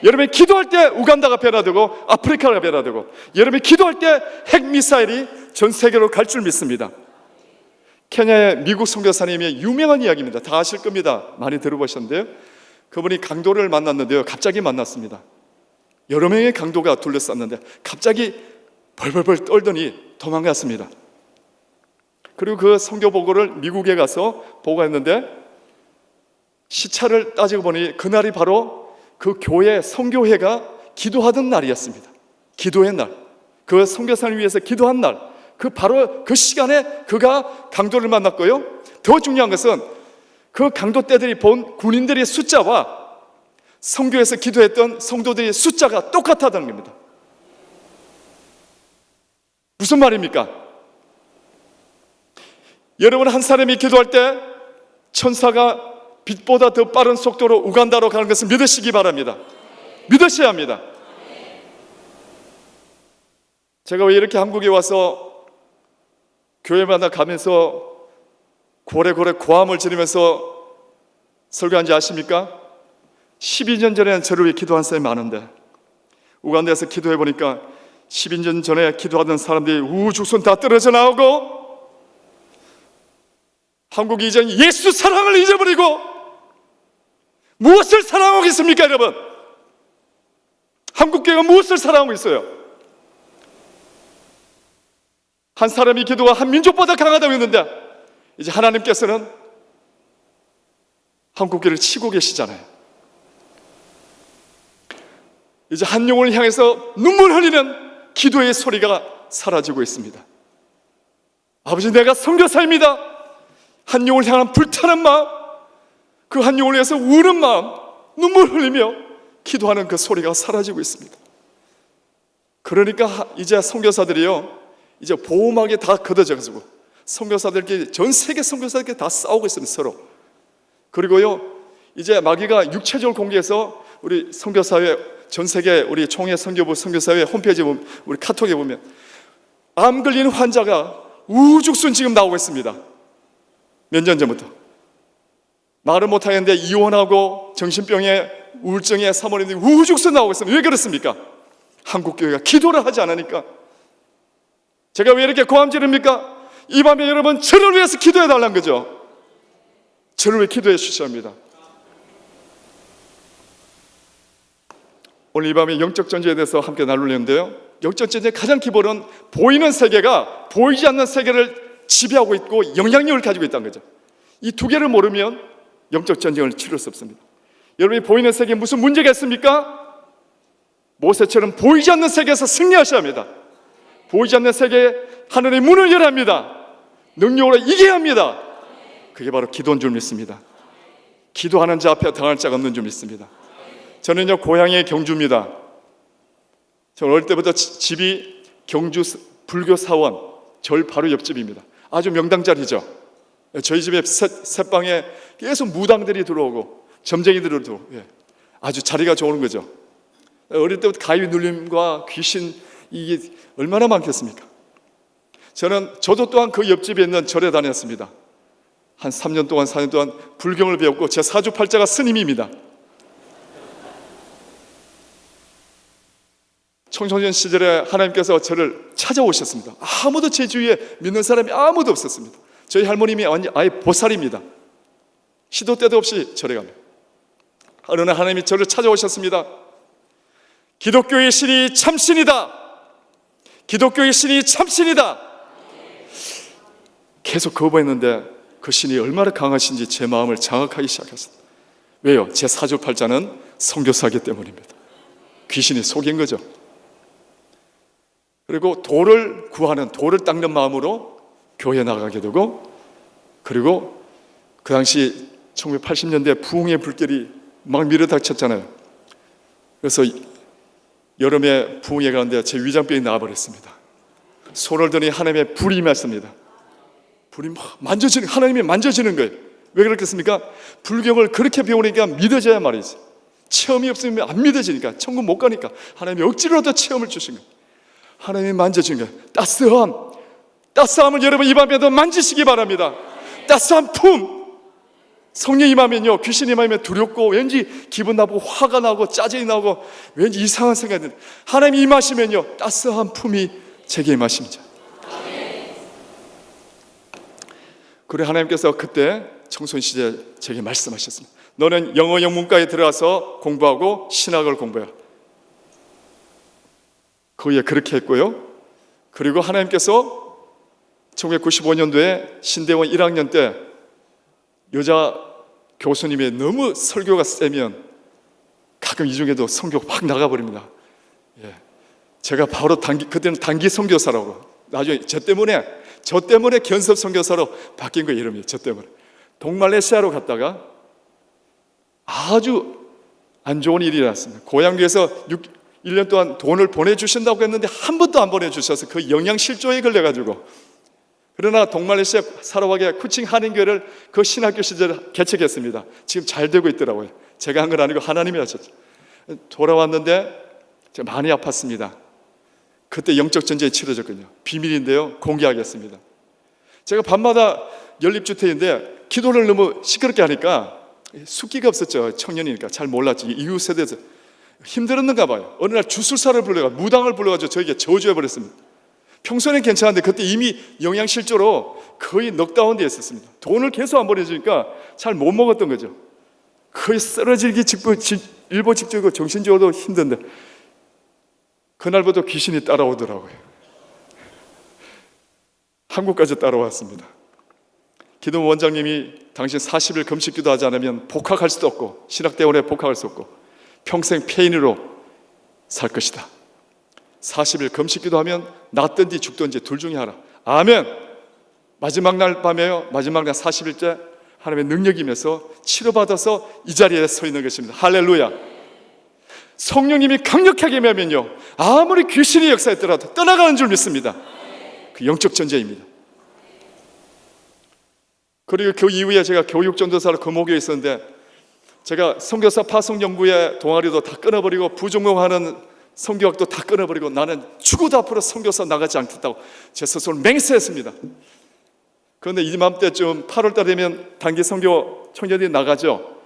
여러분이 기도할 때 우간다가 변화되고 아프리카가 변화되고, 여러분이 기도할 때 핵미사일이 전 세계로 갈 줄 믿습니다. 케냐의 미국 선교사님의 유명한 이야기입니다. 다 아실 겁니다. 많이 들어보셨는데요, 그분이 강도를 만났는데요, 갑자기 만났습니다. 여러 명의 강도가 둘러쌌는데 갑자기 벌벌벌 떨더니 도망갔습니다. 그리고 그 선교 보고를 미국에 가서 보고했는데, 시차를 따지고 보니 그날이 바로 그 교회 선교회가 기도하던 날이었습니다. 기도의 날, 그 선교사를 위해서 기도한 날, 그 바로 그 시간에 그가 강도를 만났고요, 더 중요한 것은 그 강도 때들이 본 군인들의 숫자와 선교에서 기도했던 성도들의 숫자가 똑같다는 겁니다. 무슨 말입니까? 여러분, 한 사람이 기도할 때 천사가 빛보다 더 빠른 속도로 우간다로 가는 것을 믿으시기 바랍니다. 믿으셔야 합니다. 제가 왜 이렇게 한국에 와서 교회마다 가면서 고래고래 고함을 지르면서 설교한지 아십니까? 12년 전에 저를 위해 기도한 사람이 많은데, 우간다에서 기도해 보니까 12년 전에 기도하던 사람들이 우주선 다 떨어져 나오고, 한국이 이제 예수 사랑을 잊어버리고 무엇을 사랑하고 있습니까, 여러분? 한국교회가 무엇을 사랑하고 있어요? 한 사람이 기도가 한 민족보다 강하다고 했는데, 이제 하나님께서는 한국교회를 치고 계시잖아요. 이제 한 영혼을 향해서 눈물 흘리는 기도의 소리가 사라지고 있습니다. 아버지, 내가 선교사입니다. 한 영혼을 향한 불타는 마음, 그 한 영혼을 위해서 우는 마음, 눈물 흘리며 기도하는 그 소리가 사라지고 있습니다. 그러니까 이제 선교사들이요, 이제 보호막이 다 걷어져가지고 선교사들끼리, 전 세계 선교사들끼리 다 싸우고 있습니다, 서로. 그리고요, 이제 마귀가 육체적으로 공개해서 우리 선교사회, 전 세계 우리 총회 선교부 선교사회 홈페이지에 보면, 우리 카톡에 보면 암 걸리는 환자가 우죽순 지금 나오고 있습니다. 몇 년 전부터. 말을 못하겠는데 이혼하고 정신병에, 우울증에 사모님들이 우죽순 나오고 있습니다. 왜 그렇습니까? 한국교회가 기도를 하지 않으니까. 제가 왜 이렇게 고함 지릅니까? 이 밤에 여러분, 저를 위해서 기도해 달라는 거죠. 저를 위해 기도해 주셔야 합니다. 오늘 이 밤에 영적 전쟁에 대해서 함께 나누려는데요, 영적 전쟁의 가장 기본은 보이는 세계가 보이지 않는 세계를 지배하고 있고 영향력을 가지고 있다는 거죠. 이 두 개를 모르면 영적 전쟁을 치를 수 없습니다. 여러분이 보이는 세계에 무슨 문제가 있습니까? 모세처럼 보이지 않는 세계에서 승리하셔야 합니다. 보이지 않는 세계에 하늘의 문을 열어야 합니다. 능력으로 이겨야 합니다. 그게 바로 기도인 줄 믿습니다. 기도하는 자 앞에 당할 자가 없는 줄 믿습니다. 저는요, 고향이 경주입니다. 저는 어릴 때부터 집이 경주 불교 사원, 절 바로 옆집입니다. 아주 명당자리죠. 저희 집에 셋방에 계속 무당들이 들어오고 점쟁이들이 들어오고, 아주 자리가 좋은 거죠. 어릴 때부터 가위 눌림과 귀신, 이게 얼마나 많겠습니까? 저도 또한 그 옆집에 있는 절에 다녔습니다. 한 3년 동안, 4년 동안 불경을 배웠고, 제 사주팔자가 스님입니다. 청소년 시절에 하나님께서 저를 찾아오셨습니다. 아무도 제 주위에 믿는 사람이 아무도 없었습니다. 저희 할머님이 아예 보살입니다. 시도 때도 없이 절에 갑니다. 어느 날 하나님이 저를 찾아오셨습니다. 기독교의 신이 참신이다. 기독교의 신이 참신이다. 계속 거부했는데 그 신이 얼마나 강하신지 제 마음을 장악하기 시작했습니다. 왜요? 제 사주팔자는 선교사이기 때문입니다. 귀신이 속인 거죠. 그리고 돌을 구하는, 돌을 닦는 마음으로 교회에 나가게 되고, 그리고 그 당시 1980년대 부흥의 불길이 막 밀어닥쳤잖아요. 그래서 여름에 부흥회 가는데 제 위장병이 나와버렸습니다. 손을 드니 하나님의 불이 임했습니다. 불이 막 만져지는, 하나님이 만져지는 거예요. 왜 그렇겠습니까? 불경을 그렇게 배우니까 믿어져야 말이지. 체험이 없으면 안 믿어지니까, 천국 못 가니까 하나님이 억지로라도 체험을 주신 거예요. 하나님이 만져진 거예요. 따스함을 여러분 이 밤에도 만지시기 바랍니다. 따스한 품. 성령 임하면요, 귀신 임하면 두렵고 왠지 기분 나쁘고 화가 나고 짜증이 나고 왠지 이상한 생각이 듭니다. 하나님이 임하시면요, 따스한 품이 제게 임하십니다. 그래, 하나님께서 그때 청소년 시절 제게 말씀하셨습니다. 너는 영어 영문과에 들어가서 공부하고 신학을 공부해라. 그 후에 그렇게 했고요. 그리고 하나님께서 1995년도에 신대원 1학년 때 여자 교수님이 너무 설교가 세면 가끔 이 중에도 선교가 막 나가버립니다. 제가 바로 그때는 단기 선교사라고, 나중에 저 때문에 견습 선교사로 바뀐 거예요. 이름이 저 때문에. 동말레이시아로 갔다가 아주 안 좋은 일이 났습니다. 고향교에서 1년 동안 돈을 보내주신다고 했는데 한 번도 안 보내주셔서 그 영양실조에 걸려가지고, 그러나 동말레이시아 사라와게 쿠칭 한인교회를 그 신학교 시절에 개척했습니다. 지금 잘 되고 있더라고요. 제가 한 건 아니고 하나님이 하셨죠. 돌아왔는데 제가 많이 아팠습니다. 그때 영적 전쟁이 치러졌거든요. 비밀인데요, 공개하겠습니다. 제가 밤마다 연립주택인데 기도를 너무 시끄럽게 하니까 숫기가 없었죠. 청년이니까 잘 몰랐지. 이후 세대에서 힘들었는가 봐요. 어느 날 주술사를 불러가, 무당을 불러가지고 저에게 저주해 버렸습니다. 평소에는 괜찮은데 그때 이미 영양실조로 거의 넉다운되어 있었습니다. 돈을 계속 안 보내주니까 잘 못 먹었던 거죠. 거의 쓰러지기 일보 직전이고 정신적으로도 힘든데 그날부터 귀신이 따라오더라고요. 한국까지 따라왔습니다. 기도 원장님이 당신 40일 금식 기도하지 않으면 복학할 수도 없고 신학대원에 복학할 수 없고 평생 폐인으로 살 것이다. 40일 금식 기도하면 낫든지 죽든지 둘 중에 하나. 아멘. 마지막 날 밤에요, 마지막 날 40일째 하나님의 능력이 임해서 치료받아서 이 자리에 서 있는 것입니다. 할렐루야. 성령님이 강력하게 임하면요, 아무리 귀신이 역사했더라도 떠나가는 줄 믿습니다. 그 영적 전쟁입니다. 그리고 그 이후에 제가 교육전도사로 금호교에 있었는데, 제가 선교사 파송연구회 동아리도 다 끊어버리고 부종목하는 선교학도 다 끊어버리고 나는 죽어도 앞으로 선교사 나가지 않겠다고 제 스스로 맹세했습니다. 그런데 이맘때쯤 8월달 되면 단기 선교 청년들이 나가죠.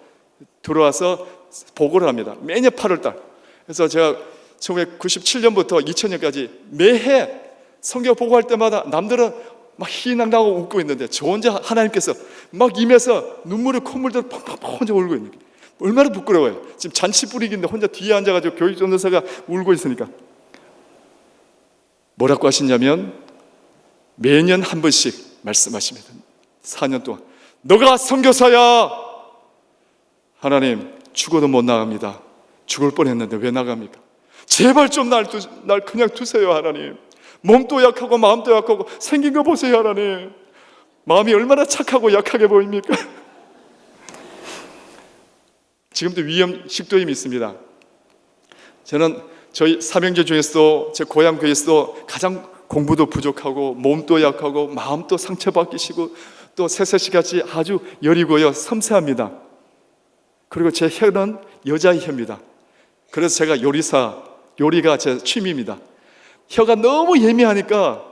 들어와서 보고를 합니다. 매년 8월달. 그래서 제가 1997년부터 2000년까지 매해 선교 보고할 때마다 남들은 막 희낙나고 웃고 있는데 저 혼자 하나님께서 막 임해서 눈물을 콧물들을 펑펑펑 혼자 울고 있는 거예요. 얼마나 부끄러워요. 지금 잔치 뿌리기인데 혼자 뒤에 앉아가지고 교육전도사가 울고 있으니까. 뭐라고 하시냐면 매년 한 번씩 말씀하십니다. 4년 동안 너가 선교사야. 하나님, 죽어도 못 나갑니다. 죽을 뻔했는데 왜 나갑니까? 제발 좀 날 그냥 두세요. 하나님, 몸도 약하고 마음도 약하고 생긴 거 보세요. 하나님, 마음이 얼마나 착하고 약하게 보입니까? 지금도 위험 식도염이 있습니다. 저는 저희 사명제 중에서도 제 고향 교회에서도 가장 공부도 부족하고 몸도 약하고 마음도 상처받기시고 또 새새시같이 아주 여리고요 섬세합니다. 그리고 제 혀는 여자의 혀입니다. 그래서 제가 요리가 제 취미입니다. 혀가 너무 예민하니까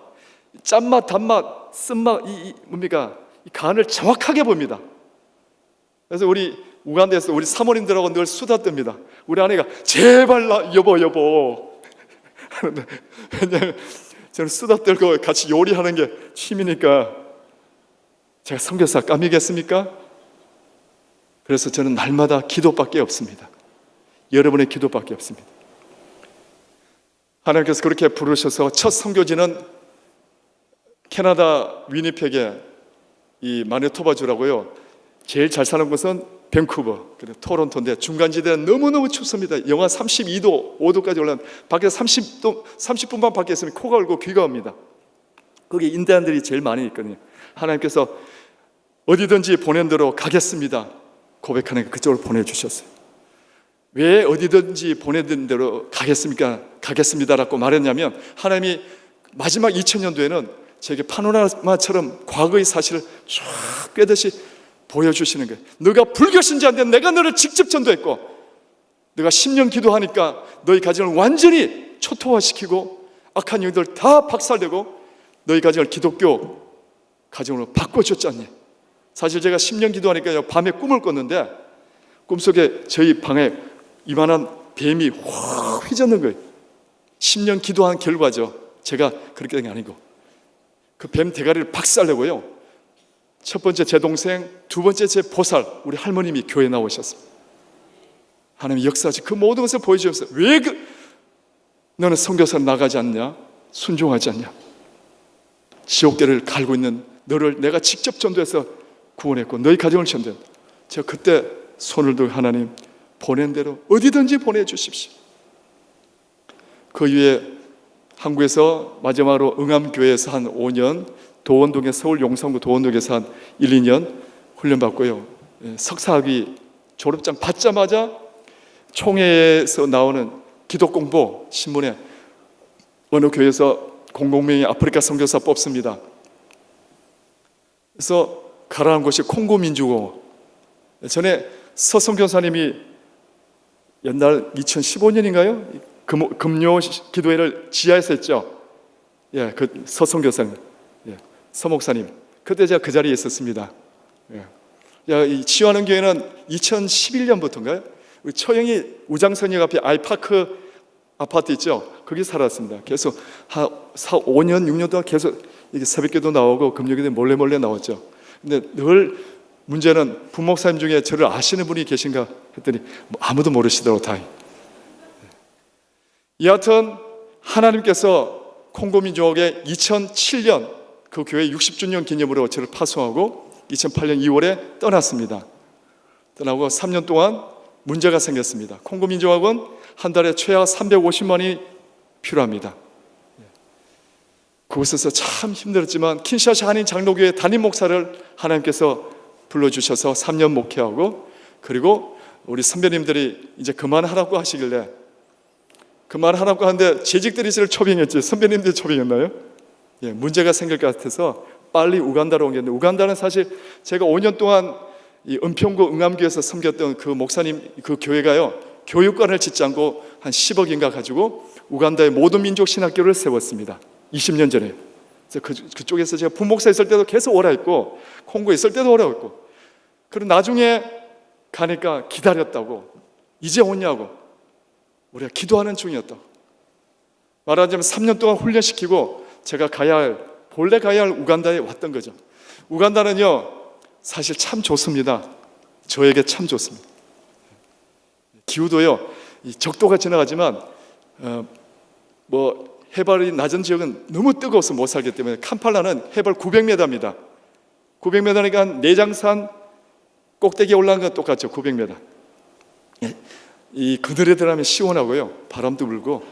짠맛, 단맛, 쓴맛, 이 간을 정확하게 봅니다. 그래서 우리 우간다에서 우리 사모님들하고 늘 수다 떱니다. 우리 아내가 제발 여보 하는데, 왜냐하면 저는 수다 떨고 같이 요리하는 게 취미니까 제가 선교사 까미겠습니까? 그래서 저는 날마다 기도밖에 없습니다. 여러분의 기도밖에 없습니다. 하나님께서 그렇게 부르셔서 첫 선교지는 캐나다 위니펙의 이 마니토바주라고요. 제일 잘 사는 곳은 밴쿠버, 토론토인데 중간지대는 너무너무 춥습니다. 영하 32도, 5도까지 올라가는, 밖에서 30분만 밖에 있으면 코가 얼고 귀가 옵니다. 거기 인디안들이 제일 많이 있거든요. 하나님께서 어디든지 보낸 대로 가겠습니다 고백하는 게 그쪽으로 보내주셨어요. 왜 어디든지 보내는 대로 가겠습니까? 가겠습니다라고 말했냐면, 하나님이 마지막 2000년도에는 제게 파노라마처럼 과거의 사실을 쫙 꿰듯이 보여주시는 거예요. 너가 불교 신자인데 내가 너를 직접 전도했고, 너가 10년 기도하니까 너희 가정을 완전히 초토화시키고 악한 영들 다 박살내고 너희 가정을 기독교 가정으로 바꿔줬지 않니? 사실 제가 10년 기도하니까 밤에 꿈을 꿨는데, 꿈속에 저희 방에 이만한 뱀이 확 휘젓는 거예요. 10년 기도한 결과죠. 제가 그렇게 된 게 아니고. 그 뱀 대가리를 박살내고요, 첫 번째 제 동생, 두 번째 제 보살 우리 할머님이 교회에 나오셨습니다. 하나님이 역사하시 그 모든 것을 보여주셨어요. 왜 너는 선교사로 나가지 않냐? 순종하지 않냐? 지옥계를 갈고 있는 너를 내가 직접 전도해서 구원했고 너희 가정을 전도했다. 제가 그때 손을 들고 하나님, 보낸 대로 어디든지 보내주십시오. 그 이후에 한국에서 마지막으로 응암교회에서 한 5년, 도원동에 서울 용산구 도원동에서 한 1, 2년 훈련받고요, 석사학위 졸업장 받자마자 총회에서 나오는 기독공보 신문에 어느 교회에서 공공명의 아프리카 선교사 뽑습니다. 그래서 가라는 곳이 콩고 민주고, 전에 서성 교사님이 옛날 2015년인가요? 금요 기도회를 지하에서 했죠. 예, 그 서성 교사님, 예, 서 목사님, 그때 제가 그 자리에 있었습니다. 예. 이 치유하는 교회는 2011년부터인가요? 처형이 우장선역 앞에 아이파크 아파트 있죠. 거기 살았습니다. 계속 한 5년, 6년 동안 계속 이게 새벽기도 나오고 금요기도 몰래 나왔죠. 근데 늘 문제는 부목사님 중에 저를 아시는 분이 계신가 했더니 아무도 모르시더라고. 다행. 여하튼 하나님께서 콩고민족의 2007년 그 교회 60주년 기념으로 저를 파송하고 2008년 2월에 떠났습니다. 떠나고 3년 동안 문제가 생겼습니다. 콩고민족은 한 달에 최하 350만이 필요합니다. 그곳에서 참 힘들었지만 킨샤사 한인 장로교회 담임 목사를 하나님께서 불러주셔서 3년 목회하고, 그리고 우리 선배님들이 이제 그만하라고 하시길래 그 말 하나고 하는데 재직들이 저를 초빙했지 선배님들이 초빙했나요? 예, 문제가 생길 것 같아서 빨리 우간다로 옮겼는데, 우간다는 사실 제가 5년 동안 이 은평구 응암교에서 섬겼던 그 목사님 그 교회가요, 교육관을 짓지 않고 한 10억인가 가지고 우간다의 모든 민족 신학교를 세웠습니다. 20년 전에. 그래서 그쪽에서 제가 부목사 있을 때도 계속 오라 했고, 콩고에 있을 때도 오라 했고, 그리고 나중에 가니까 기다렸다고, 이제 오냐고, 우리가 기도하는 중이었다고. 말하자면 3년 동안 훈련시키고 제가 본래 가야 할 우간다에 왔던 거죠. 우간다는요, 사실 참 좋습니다. 저에게 참 좋습니다. 기후도요, 이 적도가 지나가지만 해발이 낮은 지역은 너무 뜨거워서 못 살기 때문에, 캄팔라는 해발 900m입니다. 900m니까 내장산 꼭대기에 올라간 건 똑같죠. 900m. 이 그늘에 들어가면 시원하고요, 바람도 불고,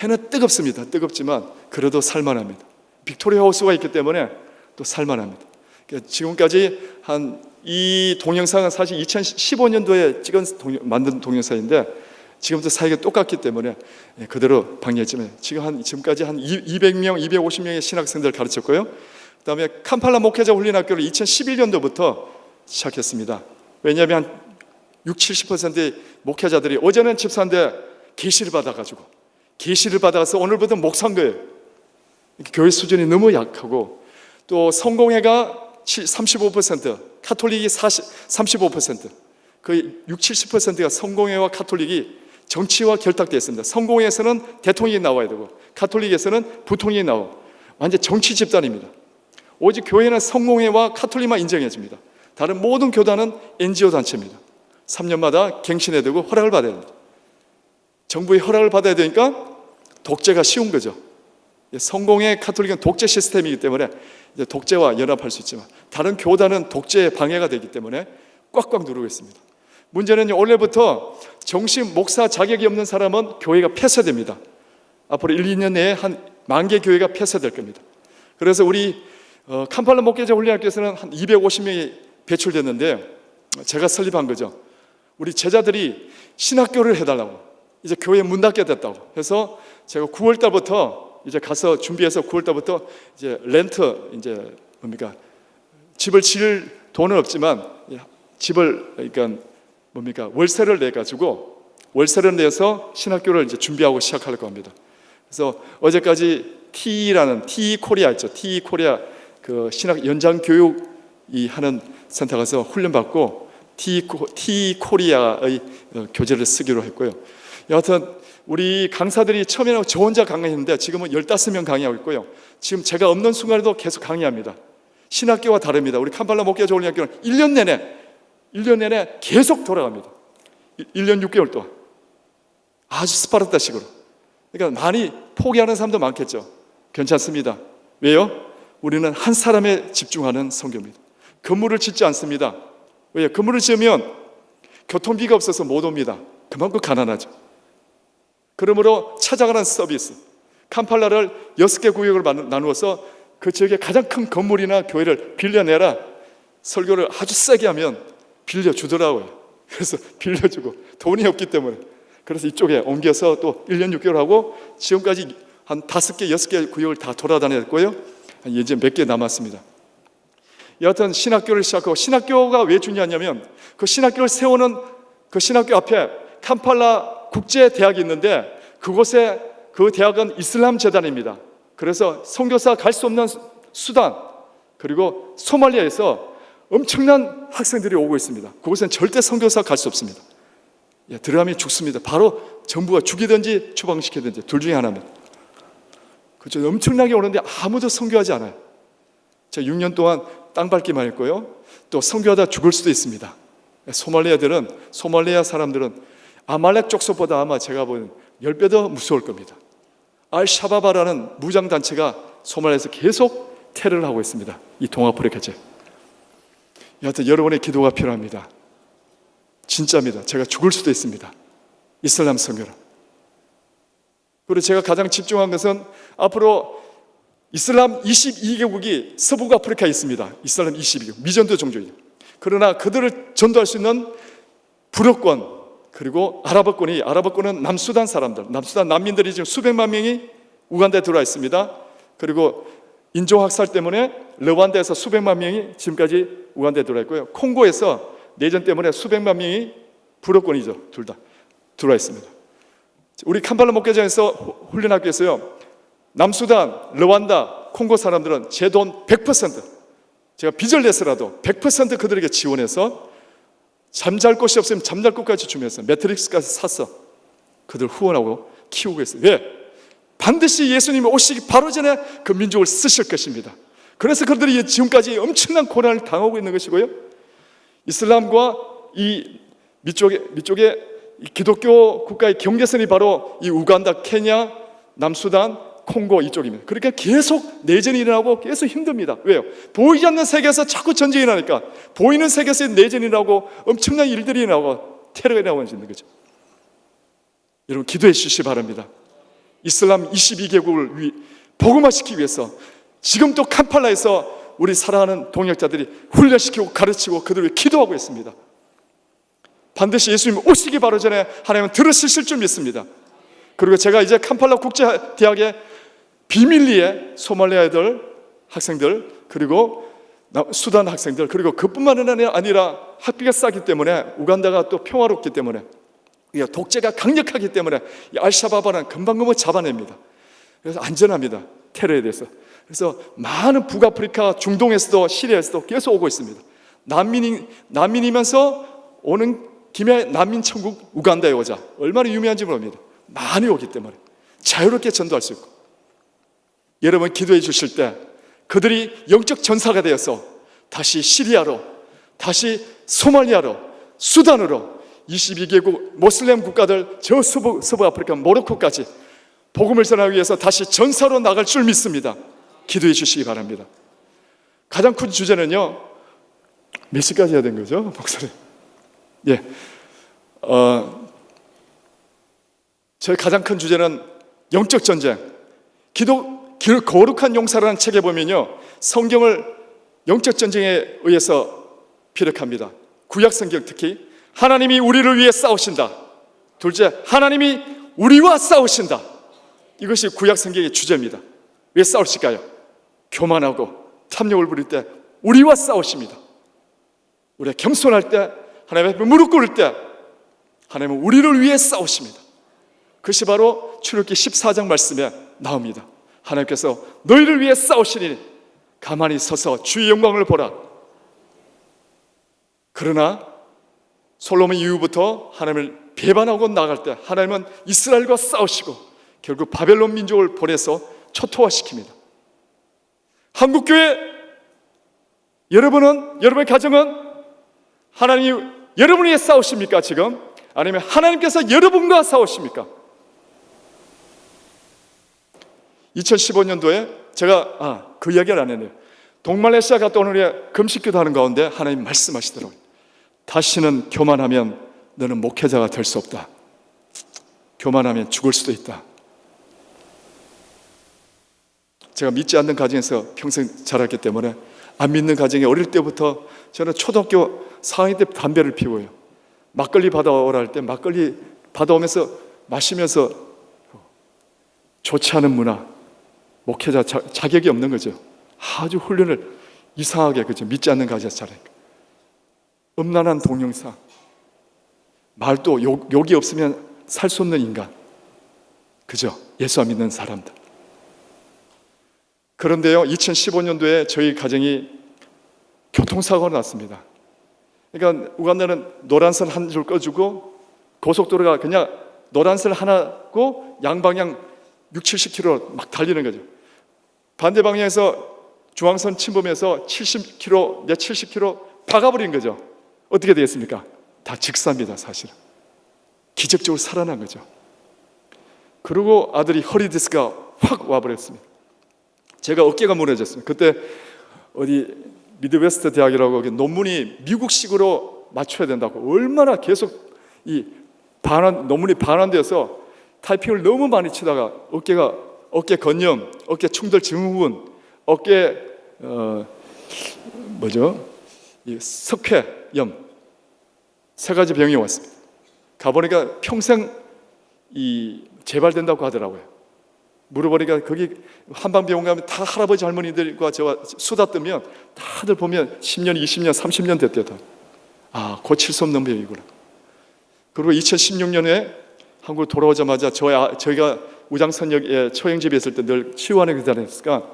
해는 뜨겁습니다. 뜨겁지만 그래도 살만합니다. 빅토리아 호수가 있기 때문에 또 살만합니다. 그러니까 지금까지 이 동영상은 사실 2015년도에 만든 동영상인데, 지금도 사이가 똑같기 때문에 그대로 방해했지만, 지금까지 한 200명, 250명의 신학생들 가르쳤고요. 그 다음에 캄팔라 목회자 훈련학교를 2011년도부터 시작했습니다. 왜냐하면 한 60-70%의 목회자들이 어제는 집사인데 계시를 받아서 오늘부터 목사인 거예요. 교회 수준이 너무 약하고, 또 성공회가 35%, 카톨릭이 35%, 그 60-70%가 성공회와 카톨릭이 정치와 결탁되어 있습니다. 성공회에서는 대통령이 나와야 되고, 카톨릭에서는 부통령이 나오고, 완전 정치 집단입니다. 오직 교회는 성공회와 카톨릭만 인정해 줍니다. 다른 모든 교단은 NGO 단체입니다. 3년마다 갱신해야 되고 허락을 받아야 됩니다. 정부의 허락을 받아야 되니까 독재가 쉬운 거죠. 성공회 카톨릭은 독재 시스템이기 때문에 이제 독재와 연합할 수 있지만, 다른 교단은 독재에 방해가 되기 때문에 꽉꽉 누르고 있습니다. 문제는 올해부터 정식 목사 자격이 없는 사람은 교회가 폐쇄됩니다. 앞으로 1-2년 내에 한 10,000개 교회가 폐쇄될 겁니다. 그래서 우리 캄팔라 목회자 훈련학교에서는 한 250명이 배출됐는데요, 제가 설립한 거죠. 우리 제자들이 신학교를 해달라고, 이제 교회 문 닫게 됐다고 해서 제가 9월 달부터 이제 가서 준비해서 9월 달부터 이제 집을 지을 돈은 없지만 월세를 내 가지고, 월세를 내서 신학교를 이제 준비하고 시작하려고 합니다. 그래서 어제까지 TE 코리아 있죠. TE 코리아 그 신학 연장 교육 하는 센터 가서 훈련 받고 TE 코리아의 교재를 쓰기로 했고요. 여하튼 우리 강사들이 처음에는 저 혼자 강의했는데 지금은 15명 강의하고 있고요. 지금 제가 없는 순간에도 계속 강의합니다. 신학교와 다릅니다. 우리 캄팔라 목회자 훈련학교는 1년 내내 계속 돌아갑니다. 1년 6개월 동안 아주 스파르타식으로. 그러니까 많이 포기하는 사람도 많겠죠. 괜찮습니다. 왜요? 우리는 한 사람에 집중하는 선교입니다. 건물을 짓지 않습니다. 왜요? 건물을 지으면 교통비가 없어서 못 옵니다. 그만큼 가난하죠. 그러므로 찾아가는 서비스, 캄팔라를 6개 구역을 나누어서 그 지역에 가장 큰 건물이나 교회를 빌려내라. 설교를 아주 세게 하면 빌려주더라고요. 그래서 빌려주고, 돈이 없기 때문에. 그래서 이쪽에 옮겨서 또 1년 6개월 하고, 지금까지 한 5개, 6개 구역을 다 돌아다녔고요. 이제 몇 개 남았습니다. 여하튼 신학교를 시작하고, 신학교가 왜 중요하냐면, 그 신학교를 세우는 그 신학교 앞에 캄팔라 국제대학이 있는데, 그곳에 그 대학은 이슬람 재단입니다. 그래서 선교사 갈 수 없는 수단, 그리고 소말리아에서 엄청난 학생들이 오고 있습니다. 그곳엔 절대 선교사 갈 수 없습니다. 들어가면 죽습니다. 바로 정부가 죽이든지 추방시키든지 둘 중에 하나입니다. 그렇죠. 엄청나게 오는데 아무도 선교하지 않아요. 제가 6년 동안 땅 밟기만 했고요. 또 선교하다 죽을 수도 있습니다. 소말리아 사람들은 아말렉 족속보다 아마 제가 보는 10배 더 무서울 겁니다. 알샤바바라는 무장단체가 소말리아에서 계속 테러를 하고 있습니다. 이 동아프리카 지역. 여하튼 여러분의 기도가 필요합니다. 진짜입니다. 제가 죽을 수도 있습니다. 이슬람 선교로. 그리고 제가 가장 집중한 것은 앞으로 이슬람 22개국이 서북 아프리카에 있습니다. 이슬람 22개국, 미전도 종족이죠. 그러나 그들을 전도할 수 있는 불어권, 그리고 아랍어권은 남수단 사람들, 남수단 난민들이 지금 수백만 명이 우간다에 들어와 있습니다. 그리고 인종학살 때문에 르완다에서 수백만 명이 지금까지 우간다에 들어와 있고요. 콩고에서 내전 때문에 수백만 명이 불어권이죠. 둘 다 들어와 있습니다. 우리 캄팔라 목회장에서 훈련학교에서요, 남수단, 르완다, 콩고 사람들은 제 돈 100%, 제가 빚을 내서라도 100% 그들에게 지원해서 잠잘 곳이 없으면 잠잘 곳까지 주면서 매트릭스까지 사서 그들 후원하고 키우고 있어요. 왜? 반드시 예수님이 오시기 바로 전에 그 민족을 쓰실 것입니다. 그래서 그들이 지금까지 엄청난 고난을 당하고 있는 것이고요. 이슬람과 이 밑쪽에 이 기독교 국가의 경계선이 바로 이 우간다, 케냐, 남수단, 콩고 이쪽입니다. 그러니까 계속 내전이 일어나고 계속 힘듭니다. 왜요? 보이지 않는 세계에서 자꾸 전쟁이 나니까 보이는 세계에서 내전이 나고 엄청난 일들이 일어나고 테러가 일어나고 있는 거죠. 여러분 기도해 주시기 바랍니다. 이슬람 22개국을 복음화시키기 위해서 지금 또 캄팔라에서 우리 사랑하는 동역자들이 훈련시키고 가르치고 그들을 위해 기도하고 있습니다. 반드시 예수님 오시기 바로 전에 하나님은 들으실 줄 믿습니다. 그리고 제가 이제 캄팔라 국제대학의 비밀리에 소말리아 애들 학생들, 그리고 수단 학생들, 그리고 그뿐만 아니라 학비가 싸기 때문에 우간다가 또 평화롭기 때문에 독재가 강력하기 때문에 알샤바바는 금방 잡아냅니다. 그래서 안전합니다. 테러에 대해서. 그래서 많은 북아프리카, 중동에서도 시리아에서도 계속 오고 있습니다. 난민이면서 오는 김에 난민 천국 우간다에 오자. 얼마나 유명한지 모릅니다. 많이 오기 때문에 자유롭게 전도할 수 있고, 여러분 기도해 주실 때 그들이 영적 전사가 되어서 다시 시리아로, 다시 소말리아로, 수단으로 22개국 모슬렘 국가들, 저 서부 아프리카 모로코까지 복음을 전하기 위해서 다시 전사로 나갈 줄 믿습니다. 기도해 주시기 바랍니다. 가장 큰 주제는요, 몇 시까지 해야 된 거죠, 목사님? 예, 저희 가장 큰 주제는 영적 전쟁. 거룩한 용사라는 책에 보면요, 성경을 영적 전쟁에 의해서 피력합니다. 구약 성경 특히 하나님이 우리를 위해 싸우신다. 둘째, 하나님이 우리와 싸우신다. 이것이 구약 성경의 주제입니다. 왜 싸우실까요? 교만하고 탐욕을 부릴 때 우리와 싸우십니다. 우리가 겸손할 때, 하나님 앞에 무릎 꿇을 때 하나님은 우리를 위해 싸우십니다. 그것이 바로 출애굽기 14장 말씀에 나옵니다. 하나님께서 너희를 위해 싸우시니 가만히 서서 주의 영광을 보라. 그러나 솔로몬 이후부터 하나님을 배반하고 나갈 때 하나님은 이스라엘과 싸우시고 결국 바벨론 민족을 보내서 초토화시킵니다. 한국교회 여러분의 가정은 하나님이 여러분을 위해 싸우십니까 지금? 아니면 하나님께서 여러분과 싸우십니까? 2015년도에 제가 그 이야기를 안 했네요. 동말레이시아 갔다 오는 후에 금식기도 하는 가운데 하나님 말씀하시더라고요. 다시는 교만하면 너는 목회자가 될 수 없다. 교만하면 죽을 수도 있다. 제가 믿지 않는 가정에서 평생 자랐기 때문에 안 믿는 가정에 어릴 때부터 저는 초등학교 4학년 때 담배를 피워요. 막걸리 받아오라 할 때 막걸리 받아오면서 마시면서 좋지 않은 문화, 목회자 자격이 없는 거죠. 아주 훈련을 이상하게, 그죠? 믿지 않는 가정에서 자라니까. 음란한 동영상, 말도 욕이 없으면 살 수 없는 인간, 그죠? 예수 안 믿는 사람들. 그런데요, 2015년도에 저희 가정이 교통사고가 났습니다. 그러니까 우간다는 노란선 한 줄 꺼주고 고속도로가 그냥 노란선 하나고 양방향 60-70km 막 달리는 거죠. 반대 방향에서 중앙선 침범해서 70km, 내 70km 박아버린 거죠. 어떻게 되겠습니까? 다 직사입니다, 사실은. 기적적으로 살아난 거죠. 그리고 아들이 허리 디스크가 확 와버렸습니다. 제가 어깨가 무너졌습니다. 그때 어디 미드웨스트 대학이라고 논문이 미국식으로 맞춰야 된다고 얼마나 계속 논문이 반환되어서 타이핑을 너무 많이 치다가 어깨 건염, 어깨 충돌 증후군, 어깨 석회염 3가지 병이 왔습니다. 가보니까 평생 재발된다고 하더라고요. 물어보니까 거기 한방병원 가면 다 할아버지 할머니들과 저와 수다 뜨면 다들 보면 10년, 20년, 30년 됐대요. 아, 고칠 수 없는 병이구나. 그리고 2016년에 한국 돌아오자마자 저희가 우장선역에 처형집에 있을 때 늘 치유하는 교회 다녔으니까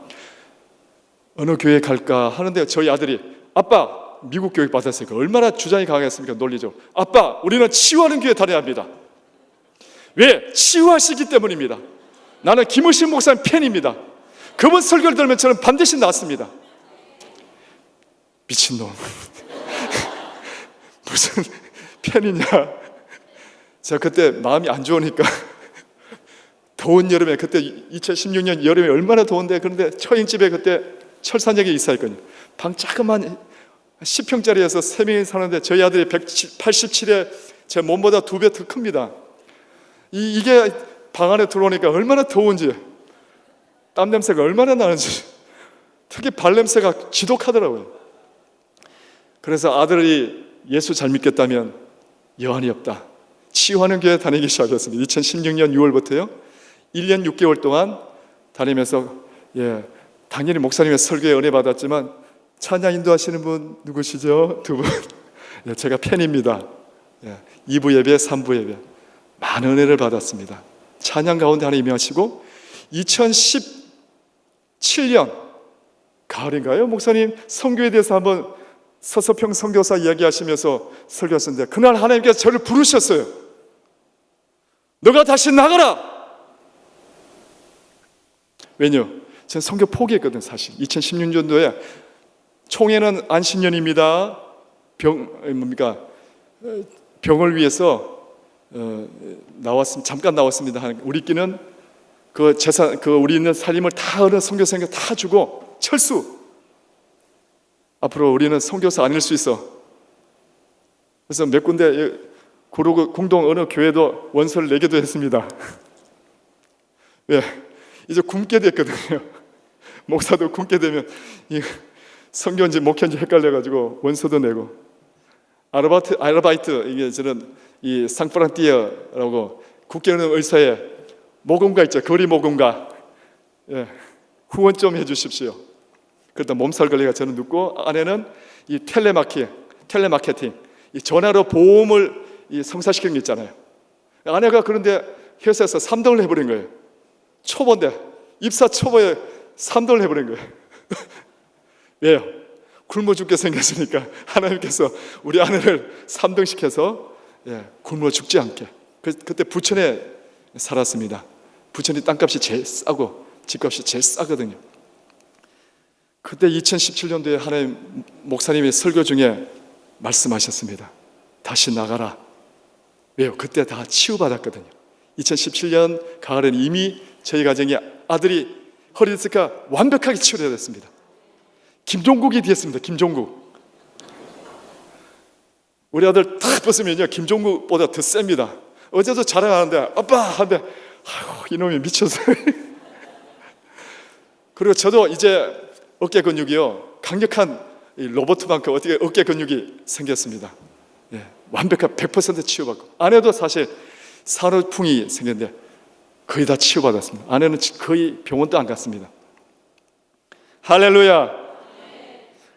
어느 교회 갈까 하는데 저희 아들이 아빠 미국 교육 받았으니까 얼마나 주장이 강했습니까? 논리죠. 아빠 우리는 치유하는 교회 다녀야 합니다. 왜? 치유하시기 때문입니다. 나는 김우신 목사님 팬입니다. 그분 설교를 들으면 저는 반드시 나왔습니다. 미친놈. 무슨 팬이냐. 제가 그때 마음이 안 좋으니까 더운 여름에, 그때 2016년 여름에 얼마나 더운데, 그런데 처형집에 그때 철산역에 이사했거든요. 방 자그만 10평짜리에서 3명이 사는데 저희 아들이 187에 제 몸보다 2배 더 큽니다. 이게 방 안에 들어오니까 얼마나 더운지, 땀 냄새가 얼마나 나는지, 특히 발 냄새가 지독하더라고요. 그래서 아들이 예수 잘 믿겠다면 여한이 없다. 치유하는 교회 다니기 시작했습니다. 2016년 6월부터요 1년 6개월 동안 다니면서 당연히 목사님의 설교에 은혜 받았지만 찬양 인도하시는 분 누구시죠? 두 분. 제가 팬입니다. 2부 예배, 3부 예배 많은 은혜를 받았습니다. 찬양 가운데 하나 임하시고 2017년 가을인가요? 목사님 선교에 대해서 한번 서서평 선교사 이야기하시면서 설교하셨는데 그날 하나님께서 저를 부르셨어요. 너가 다시 나가라. 왜냐? 저는 선교 포기했거든요. 사실 2016년도에 총회는 안신년입니다. 병을 위해서 잠깐 나왔습니다. 우리끼는 그 재산, 우리 있는 살림을 다 얻은 선교생교 다 주고 철수. 앞으로 우리는 선교사 아닐 수 있어. 그래서 몇 군데 고르고 공동 어느 교회도 원서를 내기도 했습니다. 왜? 이제 굶게 됐거든요. 목사도 굶게 되면 선교인지 목회인지 헷갈려가지고 원서도 내고. 아르바이트 이게 저는 이 상프란티어라고 국계는 의사의 모금가 있죠. 거리 모금가. 후원 좀 해주십시오. 그러다 몸살 걸리가 저는 눕고 아내는 이 텔레마케팅, 이 전화로 보험을 성사시키는 게 있잖아요. 아내가 그런데 회사에서 3등을 해버린 거예요. 초보인데 입사 초보에 3등을 해버린 거예요. 왜요? 굶어 죽게 생겼으니까 하나님께서 우리 아내를 3등 시켜서 굶어 죽지 않게. 그때 부천에 살았습니다. 부천이 땅값이 제일 싸고 집값이 제일 싸거든요. 그때 2017년도에 하나님 목사님이 설교 중에 말씀하셨습니다. 다시 나가라. 왜요? 그때 다 치유받았거든요. 2017년 가을엔 이미 저희 가정에 아들이 허리 디스크가 완벽하게 치료됐습니다. 김종국이 되었습니다. 김종국. 우리 아들 딱 벗으면요 김종국보다 더 셉니다. 어제도 자랑하는데 아빠 하는데 아이고 이놈이 미쳤어요. 그리고 저도 이제 어깨 근육이요 강력한 로봇만큼 어떻게 어깨 근육이 생겼습니다. 완벽한 100% 치유받고 아내도 사실 산후풍이 생겼는데 거의 다 치유받았습니다. 아내는 거의 병원도 안 갔습니다. 할렐루야.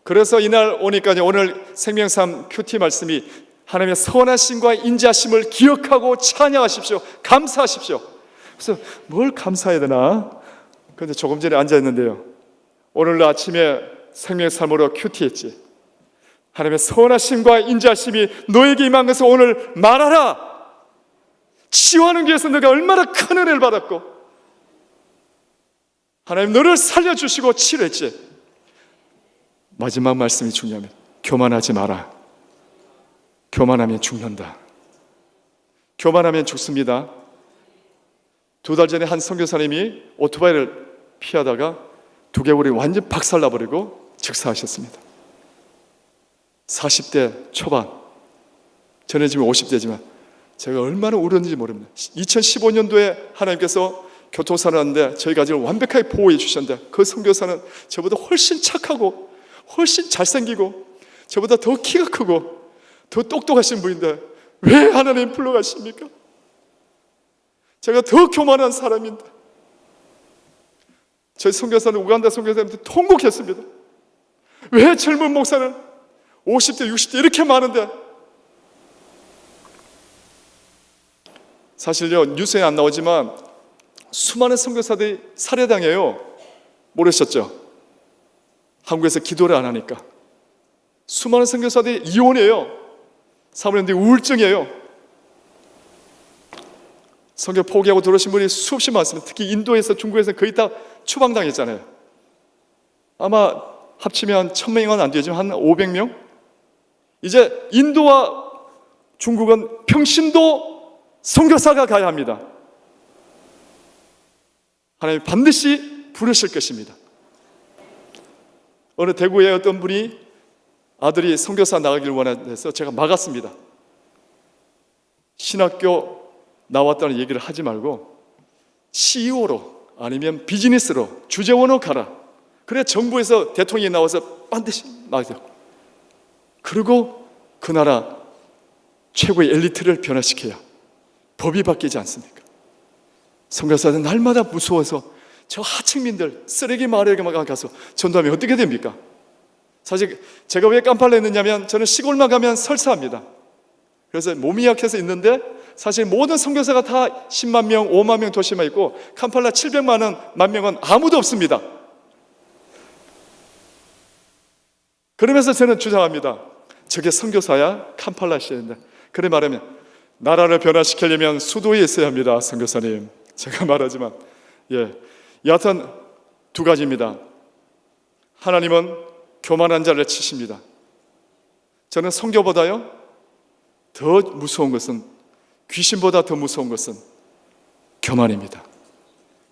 그래서 이날 오니까요 오늘 생명삼 큐티 말씀이 하나님의 선하심과 인자심을 기억하고 찬양하십시오. 감사하십시오. 그래서 뭘 감사해야 되나? 그런데 조금 전에 앉아있는데요 오늘 아침에 생명삼으로 큐티했지. 하나님의 선하심과 인자심이 너에게 임한 것을 오늘 말하라. 치유하는 교회에서 너가 얼마나 큰 은혜를 받았고 하나님 너를 살려주시고 치료했지. 마지막 말씀이 중요합니다. 교만하지 마라. 교만하면 죽는다. 교만하면 죽습니다. 2달 전에 한 선교사님이 오토바이를 피하다가 두개골이 완전 박살나버리고 즉사하셨습니다. 40대 초반. 저는 지금 50대지만 제가 얼마나 울었는지 모릅니다. 2015년도에 하나님께서 교통사를 하는데 저희 가족을 완벽하게 보호해 주셨는데 그 선교사는 저보다 훨씬 착하고 훨씬 잘생기고 저보다 더 키가 크고 더 똑똑하신 분인데 왜 하나님 불러가십니까? 제가 더 교만한 사람인데. 저희 선교사는 우간다 선교사님한테 통곡했습니다. 왜 젊은 목사는 50대, 60대 이렇게 많은데? 사실요, 뉴스에 안 나오지만 수많은 선교사들이 살해당해요. 모르셨죠? 한국에서 기도를 안 하니까. 수많은 선교사들이 이혼해요. 사모님들이 우울증이에요. 선교 포기하고 들어오신 분이 수없이 많습니다. 특히 인도에서, 중국에서 거의 다 추방당했잖아요. 아마 합치면 1000명은 안 되지만 한 500명? 이제 인도와 중국은 평신도 선교사가 가야 합니다. 하나님 반드시 부르실 것입니다. 어느 대구에 어떤 분이 아들이 선교사 나가기를 원해서 제가 막았습니다. 신학교 나왔다는 얘기를 하지 말고 CEO로 아니면 비즈니스로 주재원으로 가라. 그래 정부에서 대통령이 나와서 반드시 나가자. 그리고 그 나라 최고의 엘리트를 변화시켜야 법이 바뀌지 않습니까? 선교사는 날마다 무서워서 저 하층민들 쓰레기 마을에만 가서 전도하면 어떻게 됩니까? 사실 제가 왜 깜팔라 했느냐면 저는 시골만 가면 설사합니다. 그래서 몸이 약해서 있는데 사실 모든 선교사가 다 10만 명, 5만 명 도시만 있고 캄팔라 700만 명은 아무도 없습니다. 그러면서 저는 주장합니다. 저게 선교사야? 캄팔라 시인데. 그래 말하면 나라를 변화시키려면 수도에 있어야 합니다, 선교사님. 제가 말하지만 여하튼 두 가지입니다. 하나님은 교만한 자를 치십니다. 저는 선교보다요 더 무서운 것은, 귀신보다 더 무서운 것은 교만입니다.